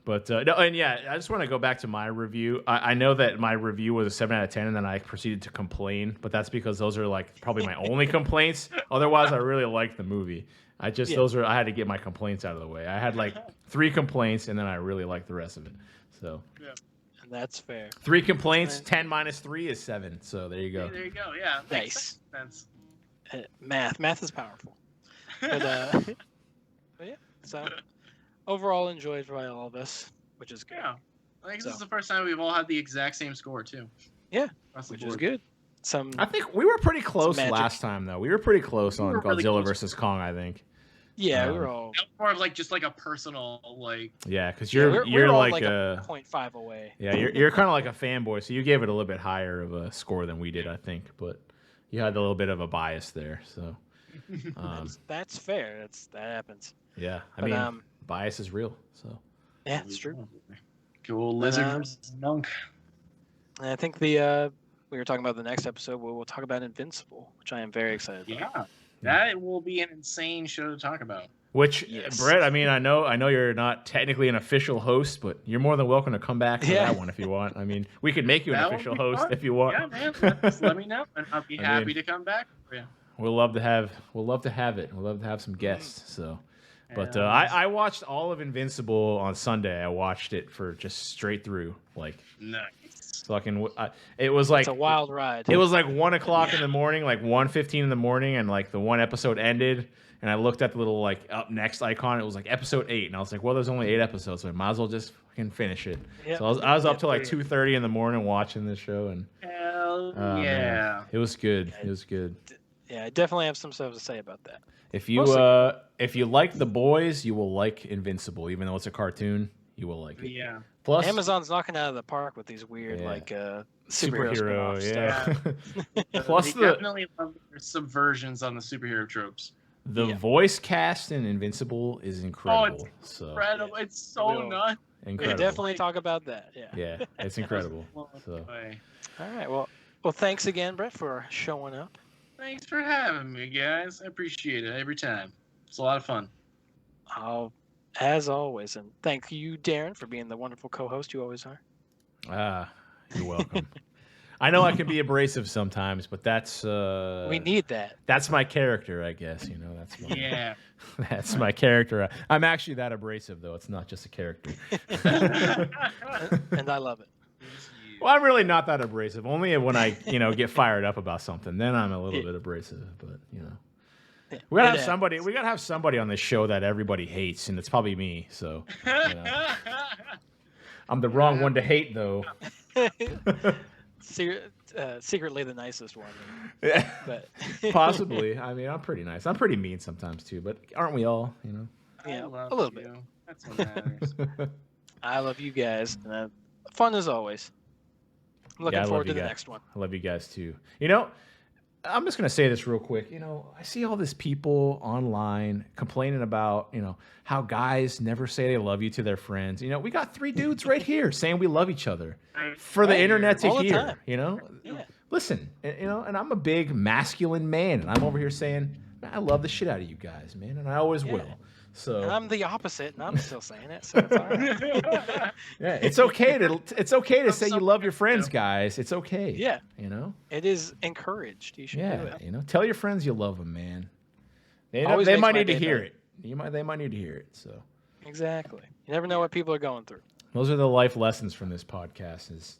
But no, and yeah, I just want to go back to my review. I know that my review was a 7 out of 10, and then I proceeded to complain. But that's because those are like probably my only complaints. Otherwise, I really liked the movie. I had to get my complaints out of the way. I had like 3 complaints, and then I really liked the rest of it. So. Yeah. And that's fair. 3 complaints. 10 minus 3 is 7. So there you go. There you go. Yeah. Nice. Math is powerful. But yeah, so overall enjoyed by all of us, which is good. Yeah, I think this is the first time we've all had the exact same score too. Yeah, which is good. some. I think we were pretty close magic. last time, though. We were pretty close on were really Godzilla close. versus Kong, I think. Yeah, we were all. That was more of like just like a personal like. Yeah, because Yeah, you're we're all like like a 0.5 away. yeah, you're kind of like a fanboy, so you gave it a little bit higher of a score than we did, I think. But you had a little bit of a bias there, so That's fair. That happens. yeah. I But, mean, bias is real. So Yeah, it's true. Cool lizard versus monk. And I think we were talking about the next episode. We'll talk about Invincible, which I am very excited about. Yeah, that will be an insane show to talk about. which Yes. Brett, I mean, I know you're not technically an official host, but you're more than welcome to come back for Yeah. that one if you want. I mean, we could make you an That would official be host fun. if you want. Yeah, man. Just let me know, and I'll be happy to come back for you. We'll love to have it. We'll love to have some guests. So, but Yeah. I watched all of Invincible on Sunday. I watched it for just straight through, like Nice. fucking. It was like It's a wild ride. it was like 1:00 in the morning, like 1:15 in the morning, and like the one episode ended. And I looked at the little like up next icon. It was like episode 8, and I was like, well, there's only 8 episodes, so I might as well just fucking finish it. Yep. So I was up till like Yep. 2:30 in the morning watching this show, and Hell man, yeah. it was good. It was good. Yeah, I definitely have some stuff to say about that. If you Mostly. if you like The Boys, you will like Invincible, even though it's a cartoon. You will like it. Yeah. Plus, Amazon's knocking out of the park with these weird Yeah. like superhero superhero, spin-off yeah. stuff. Plus They the definitely love their subversions on the superhero tropes. the Yeah. voice cast in Invincible is incredible. So Incredible. It's so We'll- nuts. We incredible. definitely talk about that. Yeah. Yeah, it's incredible. So All right. Well, thanks again, Brett, for showing up. Thanks for having me, guys. I appreciate it every time. It's a lot of fun. As always, and thank you, Darren, for being the wonderful co-host you always are. you're welcome. I know I can be abrasive sometimes, but that's We need that. that's my character, I guess. You know, that's my Yeah. that's my character. I'm actually that abrasive, though. It's not just a character. And I love it. Well, I'm really not that abrasive. Only when I, get fired up about something. Then I'm a little bit abrasive. But we gotta have somebody. We gotta have somebody on this show that everybody hates, and it's probably me. So I'm the wrong one to hate, though. Secretly the nicest one. Yeah, But possibly. I mean, I'm pretty nice. I'm pretty mean sometimes too. But aren't we all? yeah, I love a little you. bit. That's what matters. I love you guys. And, fun as always. I'm looking Yeah, I love forward you to the guys. next one. I love you guys too. I'm just gonna say this real quick. I see all these people online complaining about, how guys never say they love you to their friends. We got 3 dudes right here saying we love each other for the Right. internet to All the hear. time. Yeah. Listen, and I'm a big masculine man, and I'm over here saying I love the shit out of you guys, man, and I always Yeah. will. So And I'm the opposite, and I'm still saying it, so it's all right. yeah, it's okay to say you love your friends, guys. It's okay. Yeah. It is encouraged. You should do it. Tell your friends you love them, man. They Always they makes might my need to day hear better. it. They might need to hear it. So Exactly. You never know what people are going through. those are the life lessons from this podcast. Is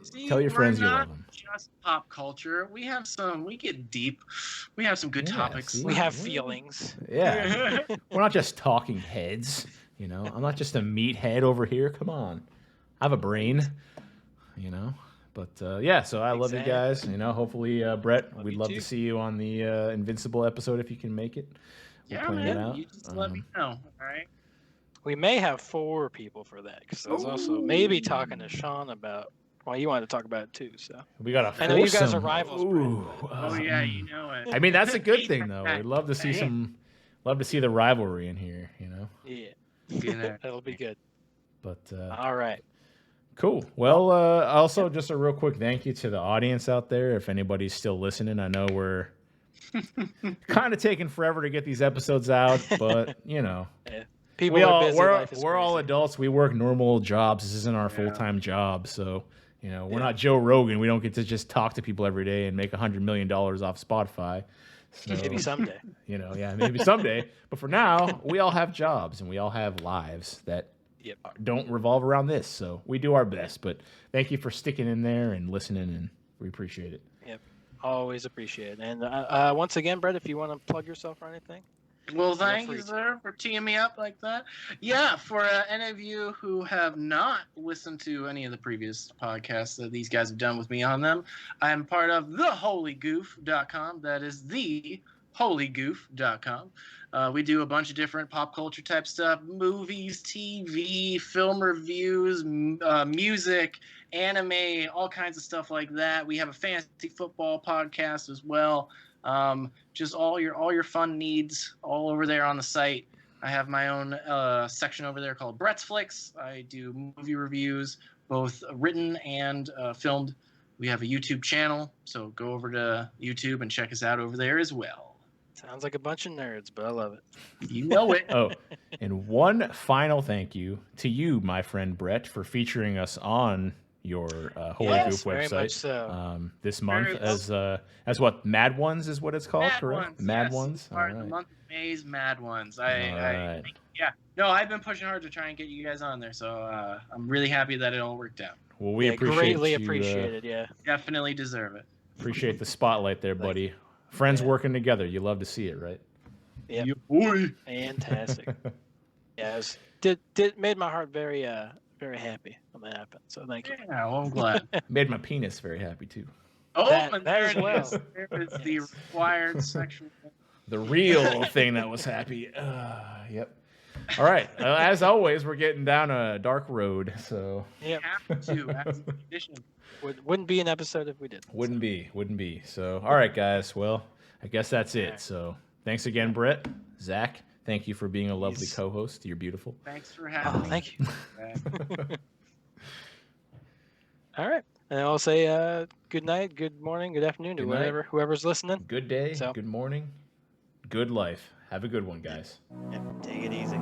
See, tell your friends we're you not love them. Just pop culture. We get deep. We have some good Yeah, topics. see? We have feelings. Yeah, we're not just talking heads. I'm not just a meathead over here. Come on, I have a brain. But yeah, so I love you guys. Hopefully, Brett, we'd you love too. to see you on the Invincible episode if you can make it. We'll Yeah, plan it man. out. You just let me know. All right. We may have 4 people for that, because I was also maybe talking to Sean about. Well, you wanted to talk about it too, so. We got a I know you guys are foursome. Rivals, Ooh, Oh yeah, you know it. I mean, that's a good thing, though. We'd love to see the rivalry in here. Yeah, that'll be good. But All right. cool. Well, also just a real quick thank you to the audience out there. If anybody's still listening, I know we're kind of taking forever to get these episodes out, but People are busy. Life is we're all crazy. adults. We work normal jobs. This isn't our full-time job, so we're not Joe Rogan. We don't get to just talk to people every day and make $100 million off Spotify. So, Maybe someday. maybe someday. But for now, we all have jobs and we all have lives that Yep. don't revolve around this. So we do our best. But thank you for sticking in there and listening, and we appreciate it. Yep. Always appreciate it. And once again, Brett, if you want to plug yourself or anything. Well, thank free you, to. sir, for teeing me up like that. Yeah, for any of you who have not listened to any of the previous podcasts that these guys have done with me on them, I am part of theholygoof.com. That is theholygoof.com. We do a bunch of different pop culture type stuff, movies, TV, film reviews, music, anime, all kinds of stuff like that. We have a fantasy football podcast as well. Just all your fun needs all over there on the site. I have my own section over there called Brett's Flicks. I do movie reviews, both written and filmed. We have a YouTube channel, so go over to YouTube and check us out over there as well. Sounds like a bunch of nerds, but I love it. You know it. Oh, and one final thank you to you, my friend Brett, for featuring us on your Holy Yes, Goof very much website so. this month Very as what Mad Ones is what it's called, Mad correct? Ones, Mad yes. Ones. All Part of right. the month of May's Mad Ones. All right. Yeah. No, I've been pushing hard to try and get you guys on there, so I'm really happy that it all worked out. Well, we appreciate greatly you, appreciated. Yeah. Definitely deserve it. appreciate the spotlight there, buddy. Friends working together. You love to see it, right? Yeah. You boy. Fantastic. Yeah, it was, made my heart very very happy when that happened. So thank you. Yeah, well, I'm glad. Made my penis very happy too. Oh, That- and that there as it well. is. There is the Yes. required sexual. The real thing that was happy. Yep. All right. As always, we're getting down a dark road, so Yep. Have to as a condition. Wouldn't be an episode if we did. wouldn't be. So, all right, guys. Well, I guess that's it. So, thanks again, Brett, Zach. Thank you for being a lovely Yes. co-host. You're beautiful. Thanks for Oh, having me. thank you. All right. And I'll say good night, good morning, good afternoon to Good night. whoever's listening. Good day. So- Good morning. Good life. Have a good one, guys. Yeah, take it easy.